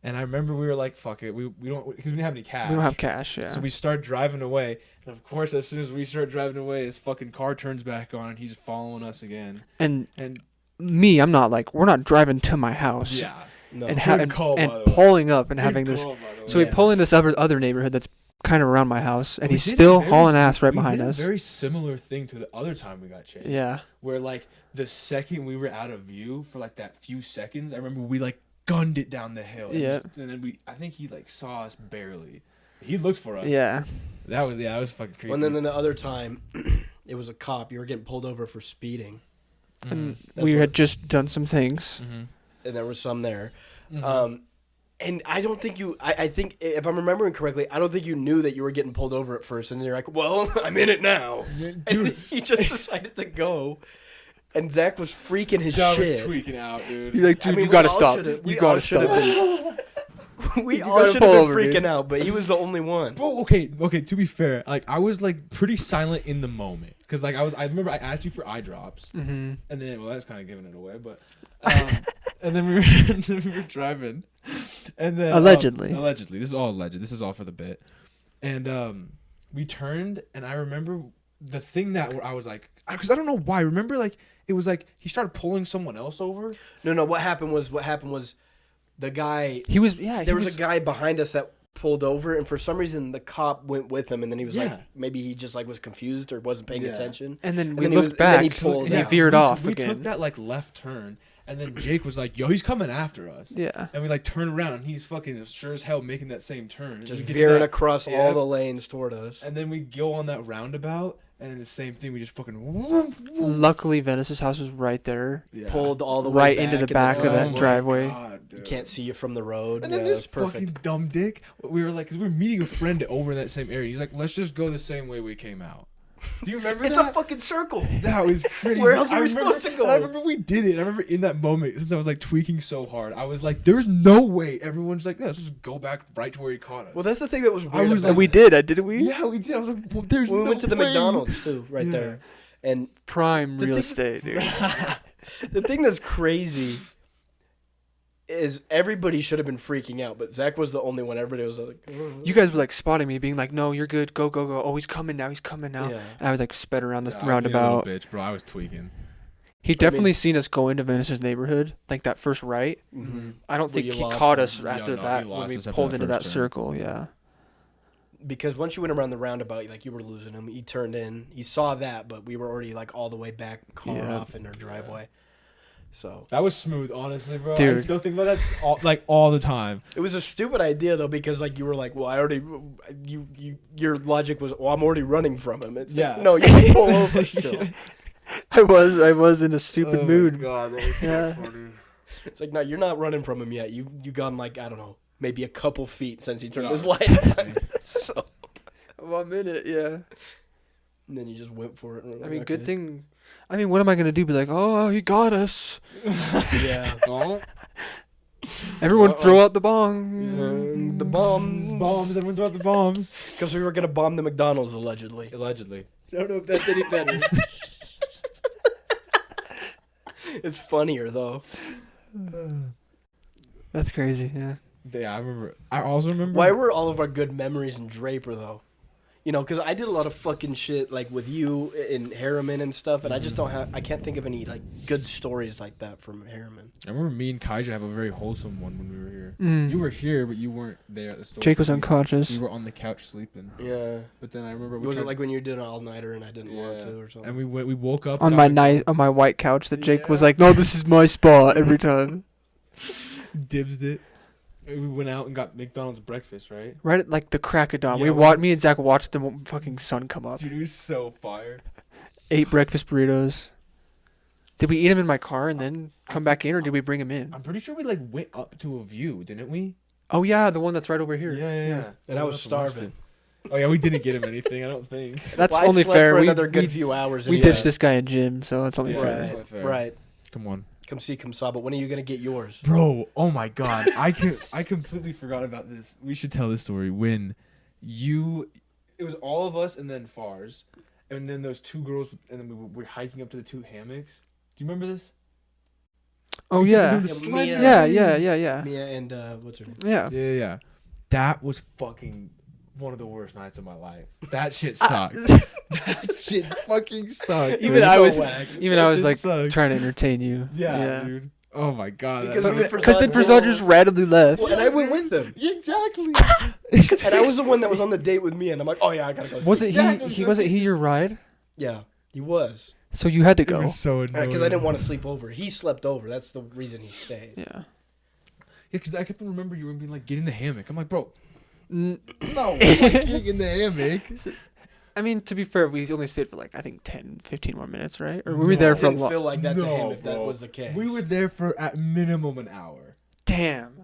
And I remember we were like, fuck it. We don't, because we didn't have any cash. We don't have cash. Yeah. So we start driving away. And of course, as soon as we start driving away, his fucking car turns back on and he's following us again. and And me, I'm not like, we're not driving to my house. yeah. No. And, Good call, by the way. pulling up and Good having this. call, by the way. So we Yeah. pull in this other neighborhood that's kind of around my house, and We he's did a still very- hauling ass right we behind did us. A very similar thing to the other time we got chased. Yeah. Where like the second we were out of view for like that few seconds, I remember we like gunned it down the hill. Yeah. And then I think he like saw us barely. He looked for us. Yeah. That was fucking creepy. And then the other time, it was a cop. You were getting pulled over for speeding. And That's we what- had just done some things. Mm-hmm. And there was some there. Mm-hmm. And I don't think I think, if I'm remembering correctly, I don't think you knew that you were getting pulled over at first. And you're like, well, I'm in it now. Dude, And you just decided to go. And Zach was freaking his John shit. was tweaking out, dude. You're like, dude, I mean, you gotta we all stop. should've- You we all gotta should've stop. We You all gotta should have pull been over, freaking dude. out, but he was the only one. Well, okay. To be fair, like I was like pretty silent in the moment because like I remember I asked you for eye drops, Mm-hmm. and then that's kind of giving it away, but and then we were driving, and then Allegedly. this is all alleged. This is all for the bit, and we turned, and I remember the thing that I was like, because I don't know why. Remember, like it was like he started pulling someone else over. No. What happened was the guy. He was, There was a guy behind us that pulled over, and for some reason the cop went with him, and then he was Yeah. like, maybe he just like was confused or wasn't paying Yeah. attention. and then and we then he looked was- and then back he pulled and he out. veered off We again. took that like left turn, and then Jake was like, "Yo, he's coming after us." Yeah. And we like turn around, and he's fucking sure as hell making that same turn. And Just we get to veering that- across yeah. all the lanes toward us. And then we go on that roundabout, and then the same thing. We just fucking whoop, whoop. Luckily, Venice's house was right there. Yeah. Pulled all the way Right back into the and back of then- that Oh my driveway. God, dude. You can't see you from the road. And Yeah, then it this was perfect. fucking dumb dick, we were like, because we were meeting a friend over in that same area. He's like, let's just go the same way we came out. Do you remember It's that? a fucking circle. That was crazy. Where else are I we remember- supposed to go? and I remember we did it. I remember in that moment, since I was like tweaking so hard, I was like, there's no way everyone's like, yeah, let's just go back right to where he caught us. Well, that's the thing that was weird. I was about And we it. did, didn't we? Yeah, we did. I was like, well, there's We no went to the way. McDonald's too, right Yeah. there. And Prime The real thing- estate, dude. the thing that's crazy is everybody should have been freaking out, but Zach was the only one. Everybody was like, You guys were like spotting me, being like, "No, you're good. Go, go, go. Oh, he's coming now. He's coming now." Yeah. And I was like sped around this Yeah, I was being a roundabout. little bitch, bro. I was tweaking. He definitely seen us go into Venice's neighborhood, like that first right. mm-hmm. I don't Where think you he lost caught us. us Yeah, after no, that he when lost we us after pulled the into that first turn. circle. Yeah. because once you went around the roundabout, like you were losing him. He turned in. He saw that, but we were already like all the way back, car off in our driveway. So That was smooth, honestly, bro. I Dude. still think about that all the time. it was a stupid idea though, because like you were like, well, I already, your logic was, well, I'm already running from him. It's Yeah. like, no, you can pull over still. I was in a stupid Oh my mood. God, that was so Yeah. funny. It's like, no, you're not running from him yet. You gone like, I don't know, maybe a couple feet since he turned Yeah. his light on. So, 1 minute, yeah. and then you just went for it. And we're I like, mean, good okay. thing. I mean, what am I gonna do? Be like, oh, he got us. Yeah. Everyone Uh-oh. throw out the bong. The bombs. Bombs. Everyone throw out the bombs. Because we were going to bomb the McDonald's, allegedly. Allegedly. I don't know if that's any better. It's funnier, though. That's crazy. Yeah. Yeah, I remember. I also remember. Why were all of our good memories in Draper, though? You know, because I did a lot of fucking shit, like, with you in Harriman and stuff, and I just don't have... I can't think of any, like, good stories like that from Harriman. I remember me and Kaija have a very wholesome one when we were here. Mm. You were here, but you weren't there at the store. Jake was We unconscious. were on the couch sleeping. Yeah. But then I remember Was it like when you did an all-nighter and I didn't want Yeah. to or something? And we woke up On got my McDonald's, on my white couch that Jake was Yeah. like, no, this is my spot every time. dibsed it. We went out and got McDonald's breakfast, right? Right at like the crack of dawn. Yeah, Me and Zach watched the fucking sun come up. Dude, it was so fire. Ate breakfast burritos. Did we eat them in my car and then come back in, or did we bring them in? I'm pretty sure we like went up to a view, didn't we? Oh yeah, the one that's right over here. Yeah. And I was starving. Oh yeah, we didn't get him anything. I don't think. That's Well, I only slept fair. for We, another good we, few hours. we anyway. ditched this guy in gym, so that's only Yeah. fair. That's Right, not fair. right. Come on, Come see, come saw. But when are you gonna get yours? bro. Oh my God, I completely forgot about this. We should tell this story. When it was all of us and then Fars, and then those two girls, and then we were hiking up to the two hammocks. Do you remember this? Oh We yeah. could do the sled Mia. Yeah. Mia and what's her name? Yeah. Yeah. That was fucking one of the worst nights of my life. That shit sucked. That shit fucking sucked. Even dude. I was- whack. Even That I was shit like sucked. trying to entertain you. Yeah, dude. Oh my God. Because that- we- Because then Prasad just randomly left. Well, and I went with them. Exactly. And I was the one that was on the date with me, and I'm like, oh yeah, I gotta go. Wasn't Exactly, he wasn't he your ride? Yeah, he was. So you had to It go. was so annoying. Because I didn't want to sleep over. He slept over. That's the reason he stayed. Yeah. Yeah, because I kept on remember you were being like, get in the hammock. I'm like, bro, N- no, getting in the hammock. I mean, to be fair, we only stayed for like I think 10, 15 more minutes, right? Or were we there It for a didn't long? feel like that to No, him if that bro. was the case. We were there for at minimum an hour. Damn.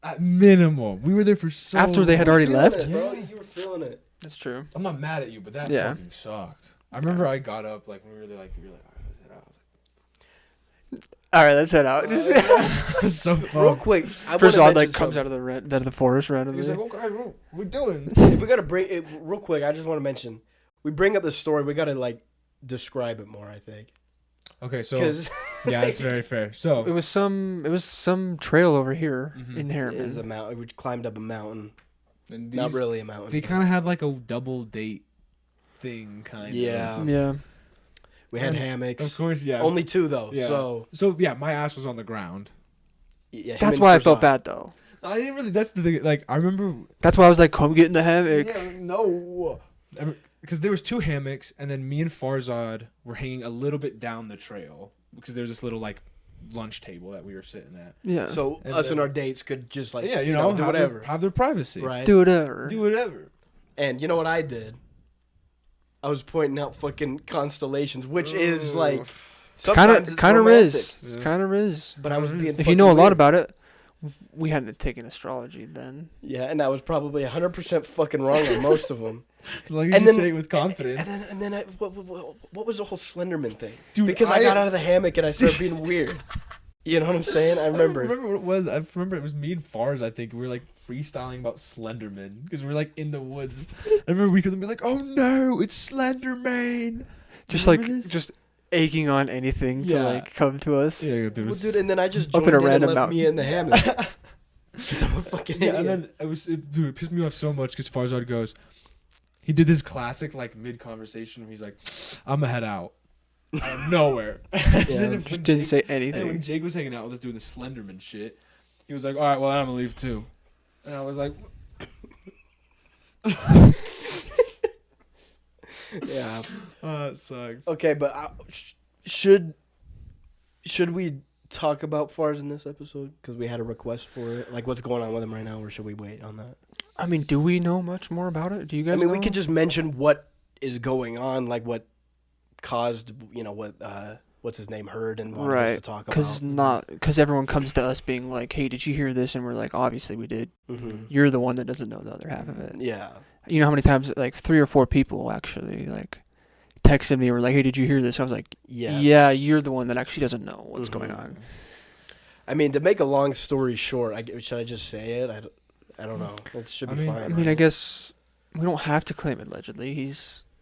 At minimum, we were there for so. After they had long. already feeling left? it, bro. You were feeling it. That's true. I'm not mad at you, but that Yeah. fucking sucked. I remember I got up like when we were like, all right, let's head out. All right, let's head out. I was so Real pumped. quick, I Prasad wanna like mention comes out of the forest He's randomly. like, okay, bro, we're doing. if we gotta break it real quick, I just want to mention we bring up the story. We gotta like describe it more. I think Okay, so because yeah, it's very fair. It So was some trail over here Mhm. in it is a Harriman. mountain. We climbed up a mountain. and Not these- really a mountain. They kind of had like a double date thing, kind Yeah. of. Yeah. we had and- hammocks. Of course, yeah. Only two though. Yeah. So yeah, my ass was on the ground. yeah, him That's and why I felt Farzad. bad though. I didn't really. That's the thing. Like I remember. That's why I was like, come get in the hammock. Yeah, no. Because there was two hammocks, and then me and Farzad were hanging a little bit down the trail because there's this little like lunch table that we were sitting at. Yeah. So And us then- and our dates could just like yeah, you know, do have whatever, have their privacy. right? do whatever. Do whatever. And you know what I did? I was pointing out fucking constellations, which is like sometimes it's Kind of romantic, riz. Yeah. Kind of riz. But I was being If you know a fucking lot weird. about it, we hadn't taken astrology then. Yeah, and I was probably 100% fucking wrong on most of them. As long as And you then- say it with confidence. And then what was the whole Slenderman thing? Dude, Because I got out of the hammock and I started being weird. You know what I'm saying? I I don't remember. remember what it was. I remember it was me and Fars. I think we were like freestyling about Slenderman because we were like in the woods. I remember we could be like, "Oh no, it's Slenderman!" Just Remember like this? just aching on anything to Yeah. like come to us. Yeah, dude. Well, dude, and then I just Up joined in a in random and left mountain. me in the hammock. Because I'm a fucking Yeah, idiot. and then dude, it pissed me off so much because Farzad goes, he did this classic like mid conversation where he's like, "I'm gonna head out of nowhere." And then when Just didn't Jake- say and then when anything. Jake was hanging out with us doing the Slenderman shit, he was like, "All right, well, I'm gonna leave too," and I was like, Yeah. It sucks. Okay, but should we talk about Fars in this episode? Because we had a request for it. Like, what's going on with him right now, or should we wait on that? I mean, do we know much more about it? Do you guys? I mean, know? we could just mention what is going on, like what caused, what what's his name heard and wanted us to talk about. Because everyone comes to us being like, "Hey, did you hear this?" And we're like, "Obviously, we did." Mm-hmm. You're the one that doesn't know the other half of it. Yeah. You know how many times, like 3 or 4 people actually, like, texted me and were like, "Hey, did you hear this?" I was like, Yes. "Yeah, you're the one that actually doesn't know what's going on." I mean, to make a long story short, should I just say it? I don't know. It should be fine. I mean, I guess we don't have to claim it allegedly.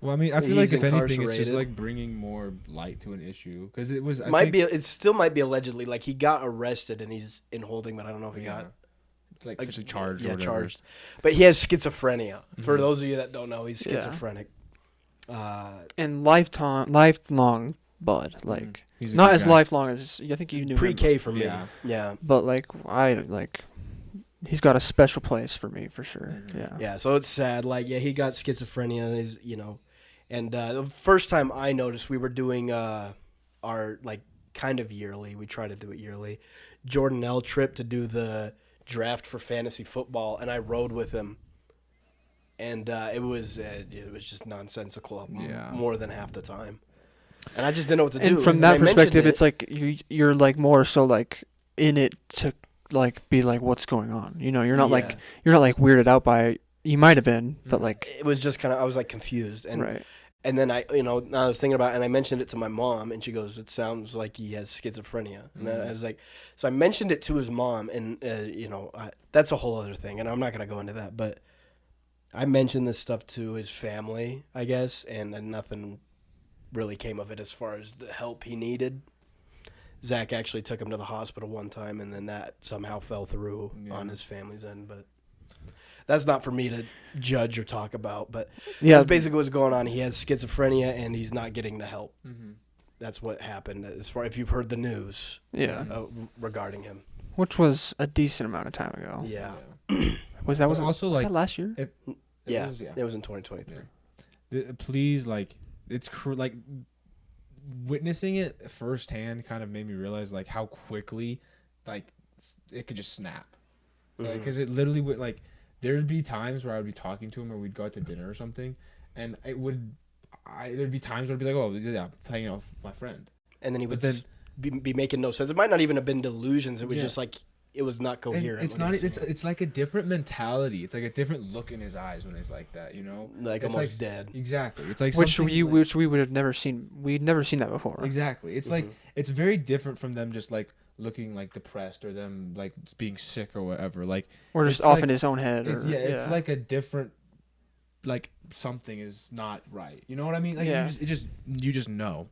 Well, I mean, I feel like if anything, it's just incarcerated. like bringing more light to an issue because it was. It still might be allegedly. Like, he got arrested and he's in holding, but I don't know if he got like officially charged. Yeah, or whatever. charged. But he has schizophrenia. For those of you that don't know, he's schizophrenic. And lifelong bud, like He's a not good as guy. lifelong as I think you knew. Pre-K him, for me. Yeah. Yeah. but he's got a special place for me for sure. Yeah. Yeah. So it's sad. Like, yeah, he got schizophrenia. He's and the first time I noticed, we were doing our like kind of yearly. We try to do it yearly. Jordan L trip to do the draft for fantasy football, and I rode with him. And it was just nonsensical more than half the time, and I just didn't know what to do. And from that perspective, it's like you're like more so like in it to like be like what's going on. You're not like weirded out by it. You might have been, but like it was just kind of I was like confused, and right. And then I was thinking about it, and I mentioned it to my mom, and she goes, "It sounds like he has schizophrenia." And I was like, so I mentioned it to his mom, and that's a whole other thing, and I'm not gonna go into that, but I mentioned this stuff to his family, I guess, and nothing really came of it as far as the help he needed. Zach actually took him to the hospital one time, and then that somehow fell through on his family's end, but that's not for me to judge or talk about. But that's basically what's going on. He has schizophrenia, and he's not getting the help. Mm-hmm. That's what happened, as far if you've heard the news regarding him. Which was a decent amount of time ago. Yeah. Was that last year? It was in 2023. Yeah. Please, like, it's like witnessing it firsthand kind of made me realize like how quickly like it could just snap. Because it literally would like there'd be times where I would be talking to him or we'd go out to dinner or something, and there'd be times where I'd be like, oh yeah, I'm hanging out with my friend, and then he would be making no sense. It might not even have been delusions. It was just like it was not coherent. And it's not. It's like a different mentality. It's like a different look in his eyes when he's like that. Like it's almost dead. Exactly. It's like which we would have never seen. We'd never seen that before. Exactly. It's like it's very different from them just like looking like depressed or them like being sick or whatever. Like or just off in his own head. It's like a different. Like something is not right. You know what I mean? Like you just know.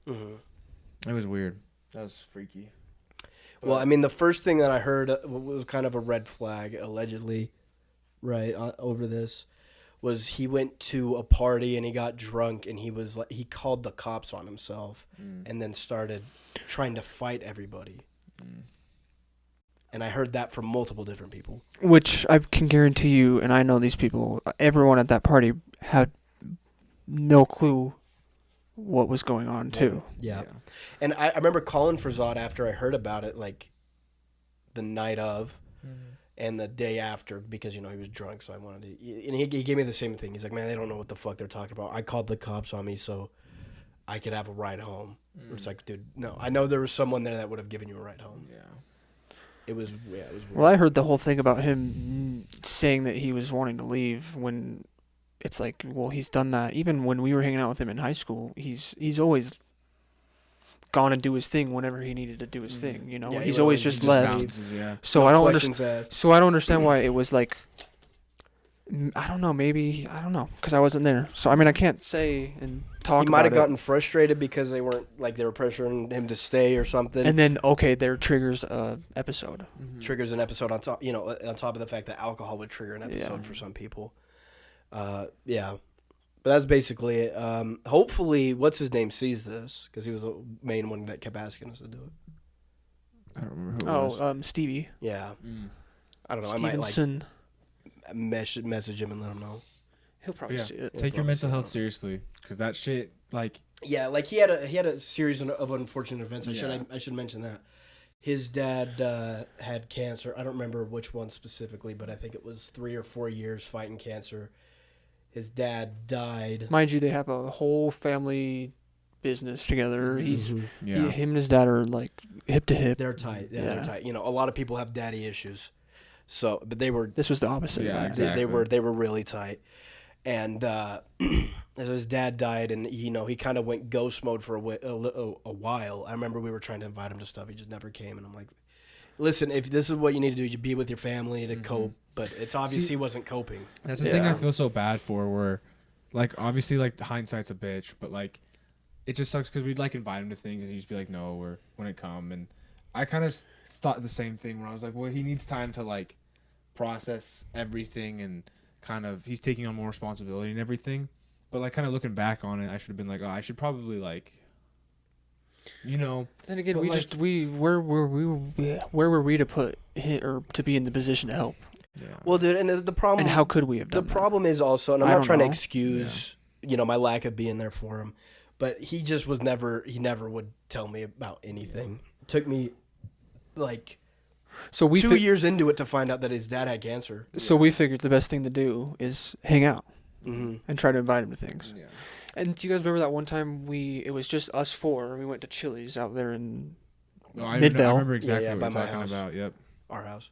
It was weird. That was freaky. Well, I mean, the first thing that I heard was kind of a red flag, allegedly, right, over this, was he went to a party and he got drunk and he called the cops on himself and then started trying to fight everybody. And I heard that from multiple different people. Which I can guarantee you, and I know these people, everyone at that party had no clue what was going on, too. Yeah. And I remember calling for Zod after I heard about it, like, the night of and the day after, because, he was drunk, so I wanted to... And he gave me the same thing. He's like, man, they don't know what the fuck they're talking about. I called the cops on me so I could have a ride home. It's like, dude, no. I know there was someone there that would have given you a ride home. Yeah. It was weird. Well, I heard the whole thing about him saying that he was wanting to leave when... It's like, well, he's done that. Even when we were hanging out with him in high school, he's always gone to do his thing whenever he needed to do his thing. Yeah, he's always just left. Bounces, yeah. So I don't understand. So I don't understand why it was like. I don't know. Maybe I don't know because I wasn't there. So I mean, I can't say and talk. He might have gotten frustrated because they were pressuring him to stay or something. And then there triggers a episode. Triggers an episode on top. On top of the fact that alcohol would trigger an episode for some people. But that's basically it. Hopefully, what's his name sees this because he was the main one that kept asking us to do it. I don't remember who it was. Stevie. Yeah. I don't know. Stevenson. I might message him and let him know. He'll probably see it. Take your mental health seriously, because that shit, like... Yeah, like he had a series of unfortunate events. Yeah. I should mention that. His dad had cancer. I don't remember which one specifically, but I think it was 3 or 4 years fighting cancer. His dad died. Mind you, they have a whole family business together. He's Yeah. him and his dad are like hip to hip. They're tight. Yeah, they're tight. You know, a lot of people have daddy issues. So, but they were This was the opposite. Yeah, of that. exactly. they were really tight. And as his dad died, and he kind of went ghost mode for a while. I remember we were trying to invite him to stuff. He just never came, and I'm like, listen, if this is what you need to do, you be with your family to cope. But it's obvious he wasn't coping. That's the thing I feel so bad for, where, like, obviously, like, hindsight's a bitch, but, like, it just sucks because we'd, like, invite him to things, and he'd just be like, no, or when it come. And I kind of thought the same thing, where I was like, well, he needs time to, like, process everything, and kind of, he's taking on more responsibility and everything. But, like, kind of looking back on it, I should have been like, oh, I should probably, like, you know. Then again, but where were we to put him, or to be in the position to help? Yeah. Well, dude, and the problem... And how could we have done The problem is also, and I'm I not don't trying to know. excuse, my lack of being there for him, but he just was never, he never would tell me about anything. Took me, like, So we 2 years into it to find out that his dad had cancer. So we figured the best thing to do is hang out Mm-hmm. and try to invite him to things. Yeah. And do you guys remember that one time it was just us four? We went to Chili's out there in No, I Midvale. remember exactly Yeah, what by you're my talking house. about. Yep. Our house.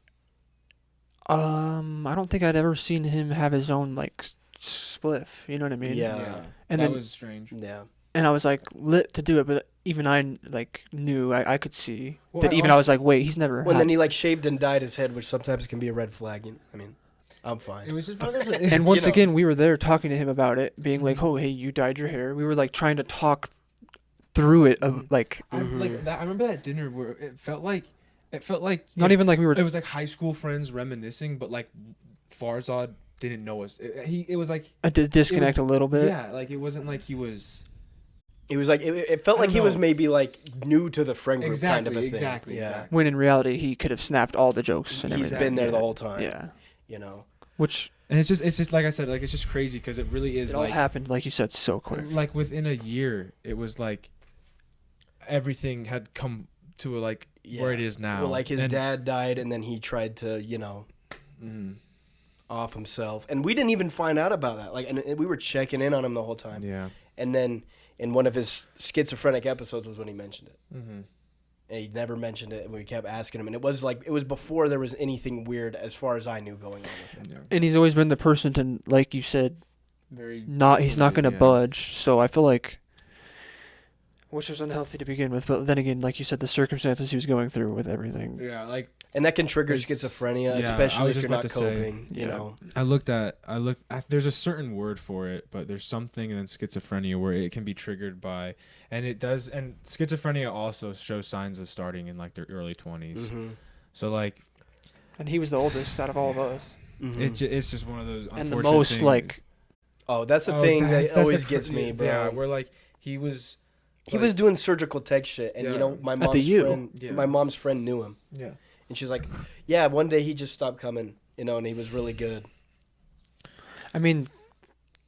I don't think I'd ever seen him have his own like spliff. You know what I mean? Yeah. And that then was strange. Yeah. and I was like lit to do it, but even I like knew I could see Well, that. Even I was like, wait, he's never. When had- then he like shaved and dyed his head, which sometimes can be a red flag. I mean, I'm fine. It was just one of those. and once know. again, we were there talking to him about it, being like, "Oh, hey, you dyed your hair." We were like trying to talk through it, like I remember that dinner where it felt like not even like we were. It was like high school friends reminiscing, but like Farzad didn't know us. It was like a disconnect a little bit. yeah, like it wasn't like he was It was like it felt I like don't he was know. maybe like new to the friend group exactly kind of a thing. exactly Yeah. exactly. When in reality, he could have snapped all the jokes and He's everything. been there yeah. the whole time. Yeah. You know. Which And it's just like I said, like it's just crazy because it really is it all like happened, like you said, so quick. like within a year, it was like everything had come to a, like where it is now. Well, like his And- dad died, and then he tried to, Mhm. off himself, and we didn't even find out about that. Like, and we were checking in on him the whole time. Yeah. And then in one of his schizophrenic episodes was when he mentioned it, Mm-hmm. and he never mentioned it, and we kept asking him, and it was before there was anything weird as far as I knew going on with him. Yeah. And he's always been the person to, like you said, Very. he's not going to yeah. budge. So I feel like, which was unhealthy to begin with, but then again, like you said, the circumstances he was going through with everything. Yeah, like And that can trigger It's- schizophrenia, yeah, I especially was if just you're not about to say, coping. You yeah. know. I looked at there's a certain word for it, but there's something in schizophrenia where it can be triggered by, and it does, and schizophrenia also shows signs of starting in like their early 20s. Mm-hmm. So like And he was the oldest out of all of us. Mm-hmm. it's just one of those And the unfortunate most, things. like, Oh, that's the Oh, thing that's that the always cr- gets me, bro. Yeah, where like he was doing surgical tech shit, and Yeah. my At mom's the U. friend, Yeah. my mom's friend knew him, yeah. and she's like, "Yeah, one day he just stopped coming, and he was really good." I mean,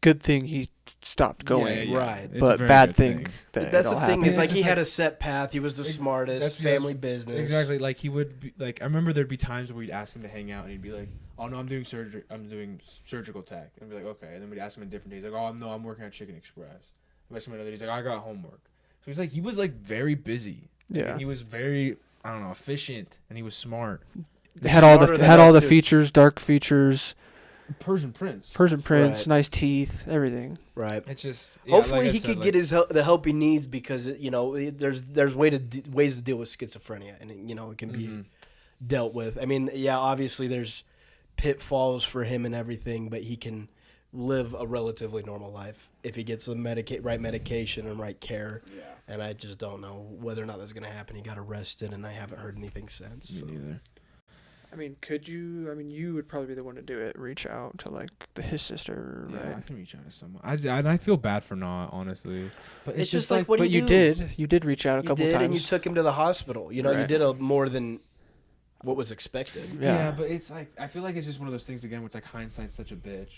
good thing he stopped going. Right. It's a But very bad good thing that But that's it all the thing happened. is It's like just he had like- a set path. He was the smartest, that's- family business. Exactly. Like he would be, like I remember there'd be times where we'd ask him to hang out and he'd be like, "Oh no, I'm doing surgery. I'm doing surgical tech." And I'd be like, "Okay." And then we'd ask him a different day. He's like, "Oh no, I'm working at Chicken Express." And ask him another day. He's like, "I got homework." So he was like very busy. Yeah. And he was very efficient and he was smart. Had all Smarter the than had all us, the dude. features, dark features, Persian Prince. Persian prints, Right. nice teeth, everything. Right. It's just Hopefully like I he said, could like, get the help he needs because there's ways to deal with schizophrenia, and it can be Mhm. dealt with. I mean, yeah, obviously there's pitfalls for him and everything, but he can live a relatively normal life if he gets the right medication and right care. Yeah. And I just don't know whether or not that's going to happen. He got arrested, and I haven't heard anything since. Me so. neither. I mean, could you? I mean, you would probably be the one to do it. Reach out to like his sister, Yeah, I right? can reach out to someone. I feel bad for not, honestly. But It's just like, what do But you you do? did. You did reach out a You couple did, times. and you took him to the hospital. You Right. did more than what was expected. Yeah. But it's like I feel like it's just one of those things again where it's like hindsight's such a bitch.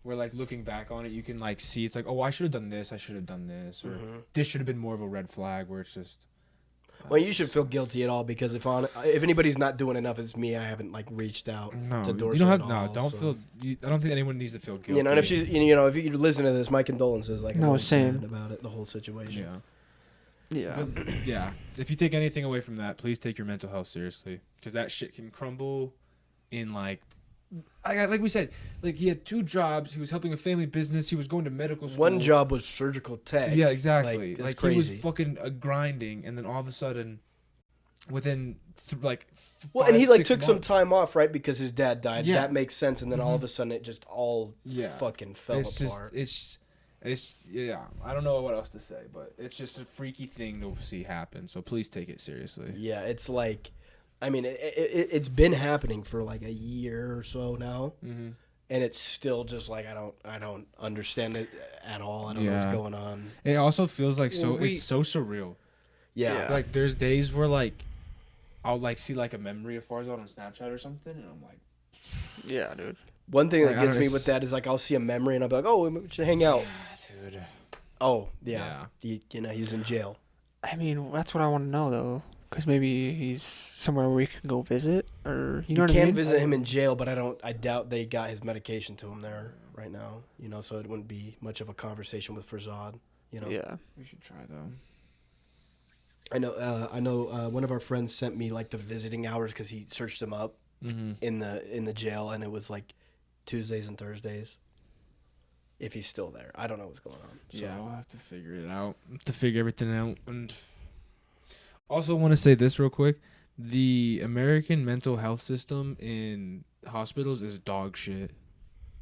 where like looking back on it, you can like see it's like, oh, I should have done this, or this should have been more of a red flag. Where it's just. Well, you should feel guilty at all because if anybody's not doing enough, it's me. I haven't like reached out to Dorsey. You don't have at all, don't feel. I don't think anyone needs to feel guilty. You know, and if she's, you know, if you listen to this, my condolences. Like, No, I'm same. sad about it, the whole situation. Yeah. But, yeah. If you take anything away from that, please take your mental health seriously, because that shit can crumble in like we said, like he had 2 jobs. He was helping a family business. He was going to medical school. One job was surgical tech. Yeah, exactly. Like crazy. he was fucking grinding, and then all of a sudden, within well, and he like 6 took some months- time off, right? Because his dad died. Yeah. That makes sense. And then all of a sudden, it just all fucking fell it's apart. It's yeah. I don't know what else to say, but it's just a freaky thing to see happen. So please take it seriously. Yeah, it's like, I mean, it's been happening for like a year or so now, and it's still just like I don't understand it at all. I don't know what's going on. It also feels like it's so surreal. Yeah. Like there's days where like I'll like see like a memory of Farzad on Snapchat or something, and I'm like, Yeah, dude. One thing Like, that gets me with that is like I'll see a memory and I'll be like, oh, we should hang out. yeah, dude. Oh, yeah. You know, he's in jail. I mean, that's what I want to know though, because maybe he's somewhere we can go visit, or you know what I mean. You can visit him in jail, but I doubt they got his medication to him there right now. You know, so it wouldn't be much of a conversation with Farzad. You know. Yeah. We should try though. I know. One of our friends sent me like the visiting hours because he searched them up in the jail, and it was like Tuesdays and Thursdays. If he's still there, I don't know what's going on. So. Yeah, we'll have to figure it out. To figure everything out, and also want to say this real quick: the American mental health system in hospitals is dog shit.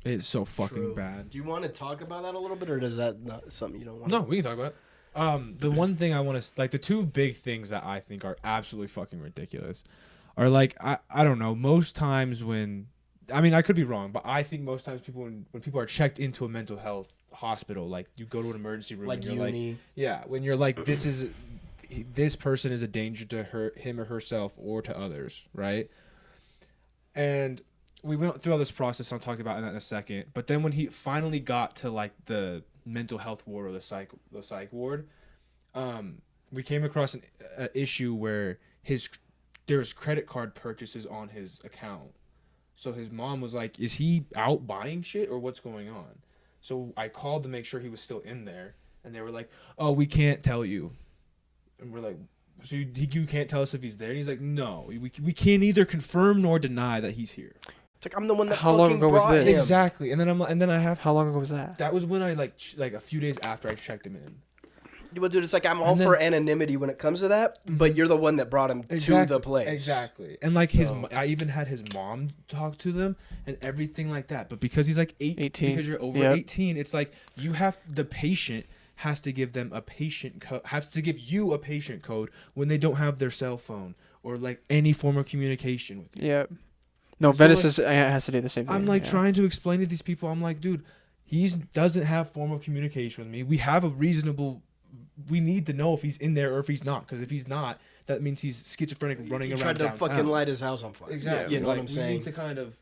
It's so fucking bad. Do you want to talk about that a little bit, or is that not something you don't want? No, we can talk about it. The one thing I want to like, the 2 big things that I think are absolutely fucking ridiculous are like I don't know. Most times when, I mean, I could be wrong, but I think most times when people are checked into a mental health hospital, like you go to an emergency room, Like and you're uni. like, yeah, when you're like, this person is a danger to him or herself or to others, right? And we went through all this process, and I'll talk about that in a second. But then when he finally got to like the mental health ward or the psych ward, we came across an issue where there's credit card purchases on his account. So his mom was like, is he out buying shit or what's going on? So I called to make sure he was still in there, and they were like, oh, we can't tell you. And we're like, so you can't tell us if he's there? And he's like, no, we can't either confirm nor deny that he's here. It's like I'm the one that How long fucking ago was brought this? him. Exactly. And then I have, How long ago was that? that was when I like a few days after I checked him in. Well, dude, it's like I'm all for anonymity when it comes to that, but you're the one that brought him to the place. Exactly. And like I even had his mom talk to them and everything like that. But because he's like 18, because you're over 18, it's like the patient has to give them has to give you a patient code when they don't have their cell phone or like any form of communication with you. Yeah. No, So, Venice has to do the same thing. I'm like trying to explain to these people. I'm like, dude, he doesn't have form of communication with me. We have we need to know if he's in there or if he's not. Because if he's not, that means he's schizophrenic running around tried to downtown. fucking light his house on fire. Exactly. You know what I'm We saying? need to kind of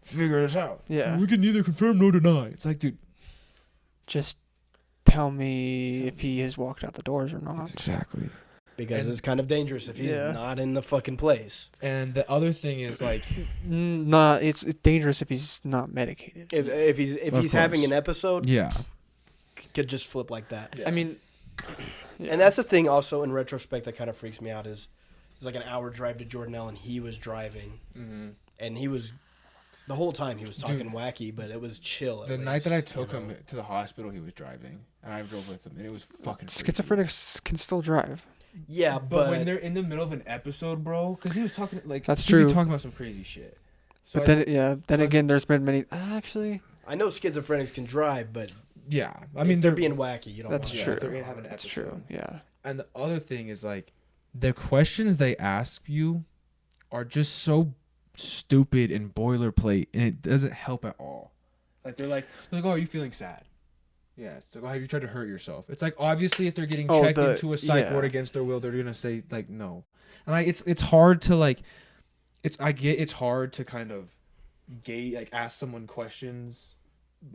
figure this out. Yeah. We can neither confirm nor deny. It's like, dude. Just tell me if he has walked out the doors or not. Exactly. Because it's kind of dangerous if he's not in the fucking place. And the other thing is like, It's dangerous if he's not medicated. If he's having an episode, yeah, could just flip like that. Yeah. I mean, and that's the thing. Also, in retrospect, that kind of freaks me out is it's like an hour drive to Jordanelle, and he was driving, and he was the whole time he was talking wacky, but it was chill. The night that I took him to the hospital, he was driving, and I drove with him, and it was fucking freaky. schizophrenics can still drive. Yeah, but when they're in the middle of an episode, bro, because he was talking like That's he was true. talking about some crazy shit. So But then again, there's been many. Actually, I know schizophrenics can drive, but yeah, I mean they're being wacky. You don't. That's want true. That. They're gonna have an That's episode. true. Yeah. And the other thing is like, the questions they ask you are just so stupid and boilerplate, and it doesn't help at all. Like they're like, oh, are you feeling sad? Yeah. It's like, oh, have you tried to hurt yourself? It's like obviously if they're getting checked into a psych ward against their will, they're gonna say like no. And it's hard to like, it's hard to kind of ask someone questions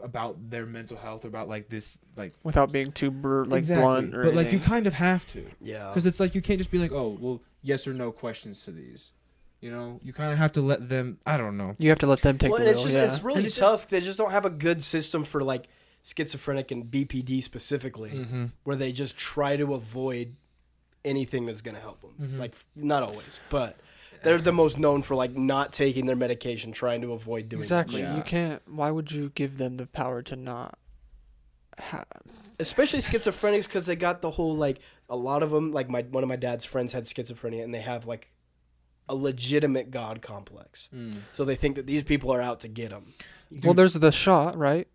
about their mental health, about like this, like Without being too exactly. blunt or but like you anything. kind of have to, Yeah. because it's like you can't just be like, oh, well, yes or no questions to these. You know, you kind of have to let them. I don't know. You have to let them take Well, the and wheel. it's really And it's tough. They just don't have a good system for like schizophrenic and BPD specifically, Mm-hmm. where they just try to avoid anything that's going to help them. Mhm. Like, not always, but they're the most known for like not taking their medication, trying to avoid doing Exactly. that shit. Yeah. You can't. Why would you give them the power to not? Especially schizophrenics, because they got the whole like a lot of them. Like one of my dad's friends had schizophrenia, and they have like a legitimate God complex. So they think that these people are out to get them. Well, there's the shot, right?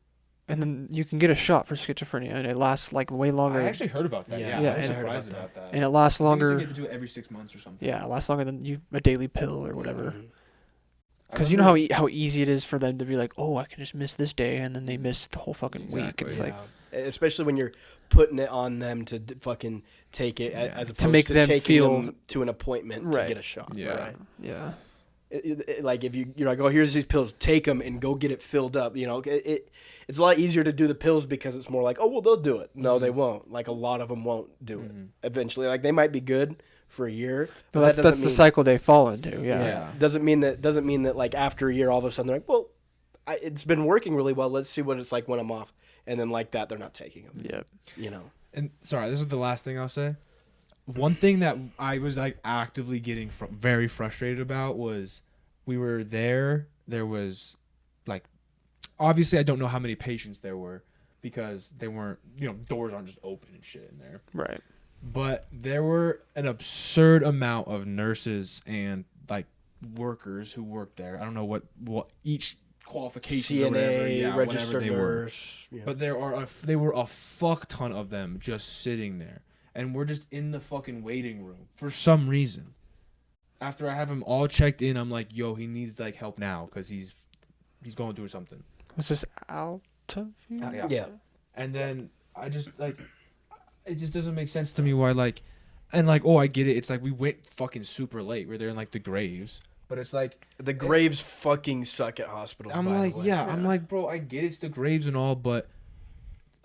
And then you can get a shot for schizophrenia, and it lasts like way longer. I actually heard about that. Yeah, Yeah, Yeah, I was and- surprised about that. and it lasts I think longer. you get to do it every 6 months or something. Yeah, it lasts longer than a daily pill or whatever. Mhm. Because you know how easy it is for them to be like, oh, I can just miss this day, and then they miss the whole fucking week. Exactly. It's like Yeah. Especially when you're putting it on them to fucking take it, Yeah. as opposed To make them taking feel- them to an appointment Right. to get a shot. Yeah. Right? yeah, Like if you're like, oh, here's these pills, take them and go get it filled up. You know, it's a lot easier to do the pills because it's more like, oh, well, they'll do it. No, they won't. Like a lot of them won't do it eventually. Like they might be good for a year. so but that's the cycle they fall into. Yeah. Yeah. Doesn't mean that like after a year, all of a sudden they're like, well, it's been working really well. Let's see what it's like when I'm off. And then like that, they're not taking them. Yep. You know. And sorry, this is the last thing I'll say. One thing that I was like actively getting very frustrated about was we were there. There was like, obviously I don't know how many patients there were because they weren't, doors aren't just open and shit in there. Right. But there were an absurd amount of nurses and like workers who worked there. I don't know what each qualifications or whatever, CNA, whatever registered they were. nurse. Yeah. But they were a fuck ton of them just sitting there, and we're just in the fucking waiting room for some reason. After I have him all checked in, I'm like, yo, he needs like help now because he's going through something. Was this Altavia? Yeah. And then I just like, it just doesn't make sense to me why like, and like, oh, I get it. It's like we went fucking super late. We're there in like the graves, but it's like The graves fucking suck at hospitals. I'm by like, the way. yeah, I'm like, bro, I get it's the graves and all, but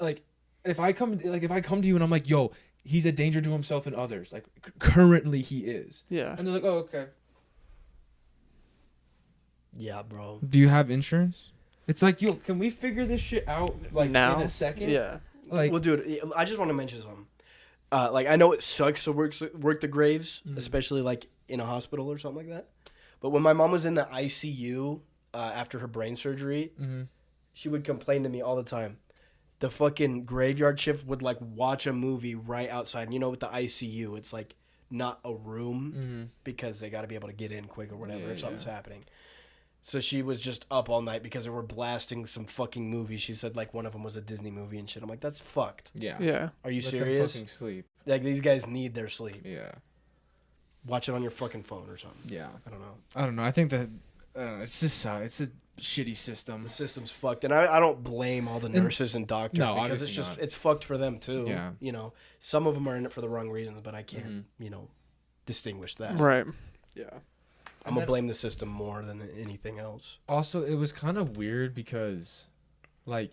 like, if I come to you and I'm like, yo, he's a danger to himself and others, like currently he is, Yeah. and they're like, oh, okay. Yeah, bro. Do you have insurance? It's like, yo, can we figure this shit out like Now? in a second? Yeah. Like, Well, dude, I just want to mention something. Like, I know it sucks to work the graves, especially like in a hospital or something like that. But when my mom was in the ICU after her brain surgery, she would complain to me all the time. The fucking graveyard shift would like watch a movie right outside. And, with the ICU, it's like not a room because they got to be able to get in quick or whatever if something's happening. So she was just up all night because they were blasting some fucking movies. She said like one of them was a Disney movie and shit. I'm like, that's fucked. yeah, Yeah. Are you Let serious? them fucking sleep. Like these guys need their sleep. Yeah, Watch it on your fucking phone or something. yeah. I don't know. I think that it's just it's a shitty system. The system's fucked, and I don't blame all the nurses and doctors No, because it's obviously just not. it's fucked for them too. Yeah. Some of them are in it for the wrong reasons, but I can't distinguish that. Right. Yeah. I'm gonna blame the system more than anything else. Also, it was kind of weird because, like,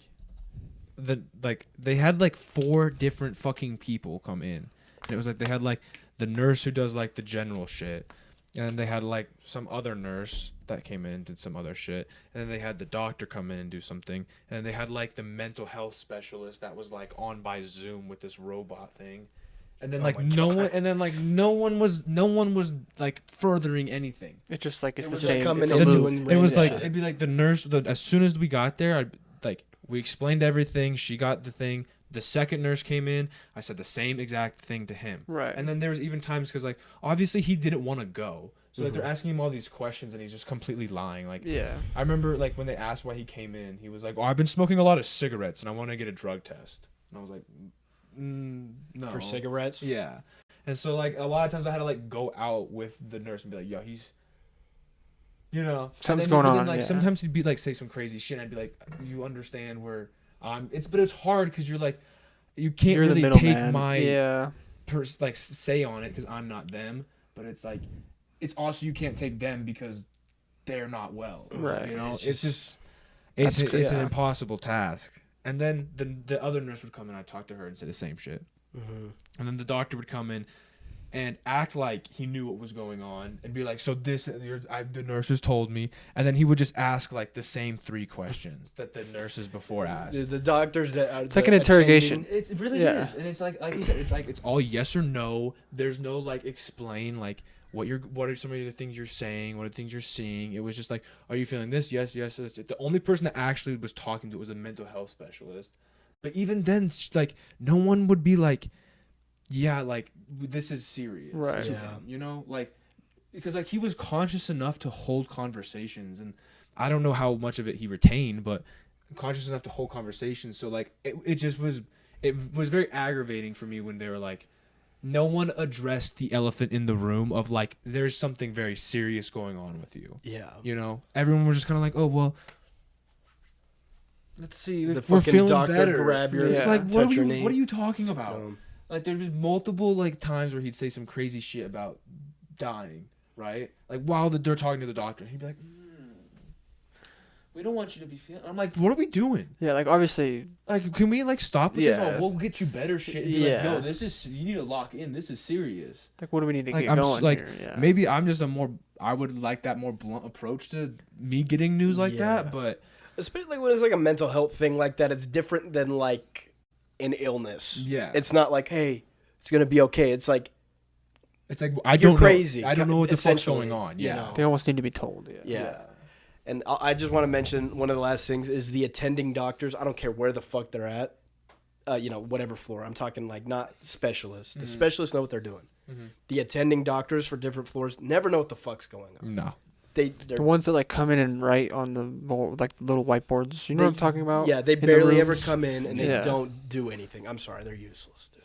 they had like 4 different fucking people come in, and it was like they had like the nurse who does like the general shit, and then they had like some other nurse that came in and did some other shit, and then they had the doctor come in and do something, and then they had like the mental health specialist that was like on by Zoom with this robot thing. And then no one was like furthering anything. It's just like it's It the was just same. coming It's in a and loop. doing It random was like shit. it'd be like the nurse. As soon as we got there, we explained everything. She got the thing. The second nurse came in. I said the same exact thing to him. Right. And then there was even times because like obviously he didn't want to go, so like they're asking him all these questions and he's just completely lying. Like Yeah. I remember like when they asked why he came in, he was like, "Oh, I've been smoking a lot of cigarettes and I want to get a drug test." And I was like, "No." For cigarettes. Yeah. And so, like, a lot of times I had to, like, go out with the nurse and be like, yo, he's, Something's And then going but then, on, like, yeah. sometimes he'd be, like, say some crazy shit, and I'd be like, you understand where but it's hard because you're, like, you can't You're the really take middleman. my, Yeah. say on it because I'm not them, but it's, like, it's also you can't take them because they're not well. Right. You know? It's It's just, It's an yeah. impossible task. And then the other nurse would come in. I'd talk to her and say the same shit. Mm-hmm. And then the doctor would come in and act like he knew what was going on and be like, so the nurses told me. And then he would just ask like the same 3 questions that the nurses before asked. The doctors that are It's like an interrogation. It really is. And it's like you said, it's all yes or no. There's no like explain like what are some of the things you're saying, what are the things you're seeing. It was just like, are you feeling this? Yes, yes. The only person that actually was talking to it was a mental health specialist. But even then, like, no one would be like, yeah, like, this is serious. Right. To him, you know? Like, because, like, he was conscious enough to hold conversations. And I don't know how much of it he retained, but conscious enough to hold conversations. So, like, it just was, it was very aggravating for me when they were like, no one addressed the elephant in the room of, like, there's something very serious going on with you. Yeah. You know? Everyone was just kind of like, oh, well, let's see The if we're fucking feeling doctor better. grab your It's Yeah. like, what touch your are knee. you talking about? Like, there was multiple like times where he'd say some crazy shit about dying, right? Like while they're talking to the doctor, he'd be like, "We don't want you to be feeling." I'm like, "What are we doing? Yeah, like obviously. Like, can we like stop with Yeah. this? Oh, we'll get you better shit." And be like, Yeah. "Yo, this is you need to lock in. This is serious." Like, what do we need to Like, get I'm going like, here? Yeah. maybe I'm just I would like that more blunt approach to me getting news like Yeah. that, but Especially when it's like a mental health thing like that. It's different than like an illness. yeah, It's not like, hey, it's gonna be okay. It's like, it's like I you're don't crazy. know. I don't know what the fuck's essentially, going on. you Yeah, know. They almost need to be told. Yeah. Yeah. And I just want to mention one of the last things is the attending doctors. I don't care where the fuck they're at, whatever floor. I'm talking like not specialists. The specialists know what they're doing. The attending doctors for different floors never know what the fuck's going on. no. They're The ones that like come in and write on the board, like little whiteboards. You know what I'm talking about? Yeah, they In the barely ever rooms? come in and they Yeah. don't do anything. I'm sorry, they're useless, dude.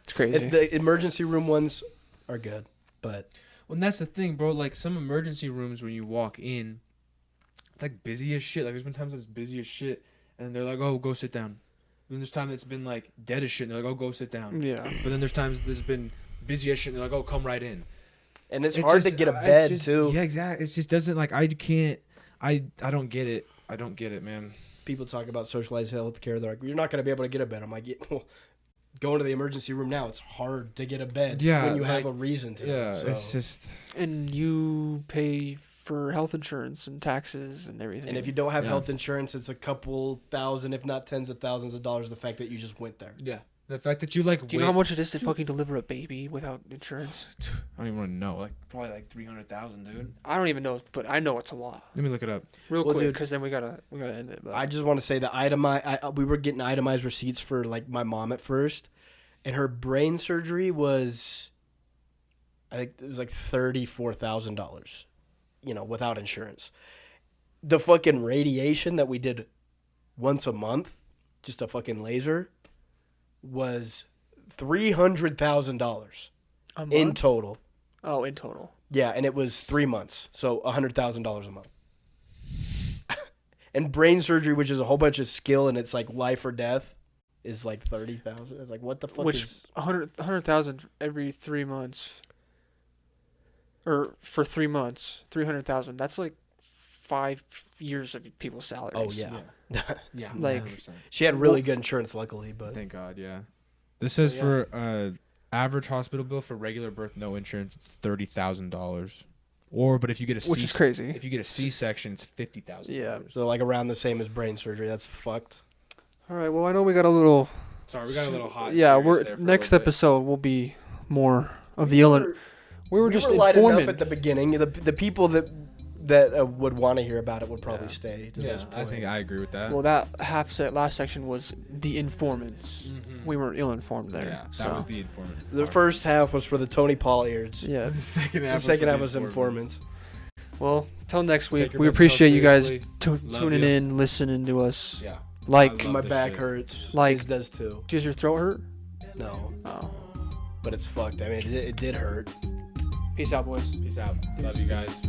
It's crazy. The emergency room ones are good, but Well, and that's the thing, bro. Like some emergency rooms when you walk in, it's like busy as shit. Like there's been times that it's busy as shit, and they're like, "Oh, go sit down." And then there's times that's been like dead as shit, and they're like, "Oh, go sit down." Yeah. But then there's times there's been busy as shit, and they're like, "Oh, come right in." and it's It hard just- to get a I bed just- too. Yeah, exactly. It just doesn't like I can't. I don't get it. I don't get it, man. People talk about socialized health care. They're like, you're not going to be able to get a bed. I'm like, yeah, well, going to the emergency room now, it's hard to get a bed Yeah, when you have like- a reason to. Yeah, so. it's just. And you pay for health insurance and taxes and everything. And if you don't have Yeah. health insurance, it's a couple thousand, if not tens of thousands of dollars. The fact that you just went there. Yeah, the fact that you like. do you know how much it is to fucking deliver a baby without insurance? I don't even want to know. Like probably like 300,000, dude. I don't even know, but I know it's a lot. Let me look it up. Real Well, quick, dude, because then we gotta end it. But I just want to say that we were getting itemized receipts for like my mom at first, and her brain surgery was, I think it was like $34,000, without insurance. The fucking radiation that we did once a month, just a fucking laser, was $300,000 a month? in total. Oh, in total. Yeah, and it was 3 months, so $100,000 a month. And brain surgery, which is a whole bunch of skill and it's like life or death, is like 30,000. It's like, what the fuck Which is? 100,000 every 3 months, or for 3 months, 300,000. That's like 5 years of people's salaries. Oh yeah. Yeah, Like- 100%. She had really good insurance, luckily, but Thank God, yeah. This says yeah. for average hospital bill for regular birth, no insurance, it's $30,000. But if you get a Which is crazy. if you get a C-section, it's $50,000. Yeah. so like around the same as brain surgery. That's fucked. All right. Well, I know we got a little. Sorry, we got a little hot. Yeah, serious we're there for a next little bit. episode will be more of the Illinois. We were just light enough informing. at the beginning. The people that would want to hear about it would probably Yeah. stay to Yeah, this point. I think I agree with that. Well, that last section was the informants. Mhm. We were ill-informed there. Yeah, that so. was the informant. The part. first half was for the Tony Paul ears. Yeah. The second The half. second for half the was informants. Well, till next Take week. your We mental appreciate health you guys seriously. Love tuning you. in, listening to us. Yeah. Like, I love My this back shit. hurts. Like- His does too. does your throat hurt? No, Oh. but it's fucked. I mean, it did hurt. Peace out, boys. Peace out. Love you guys.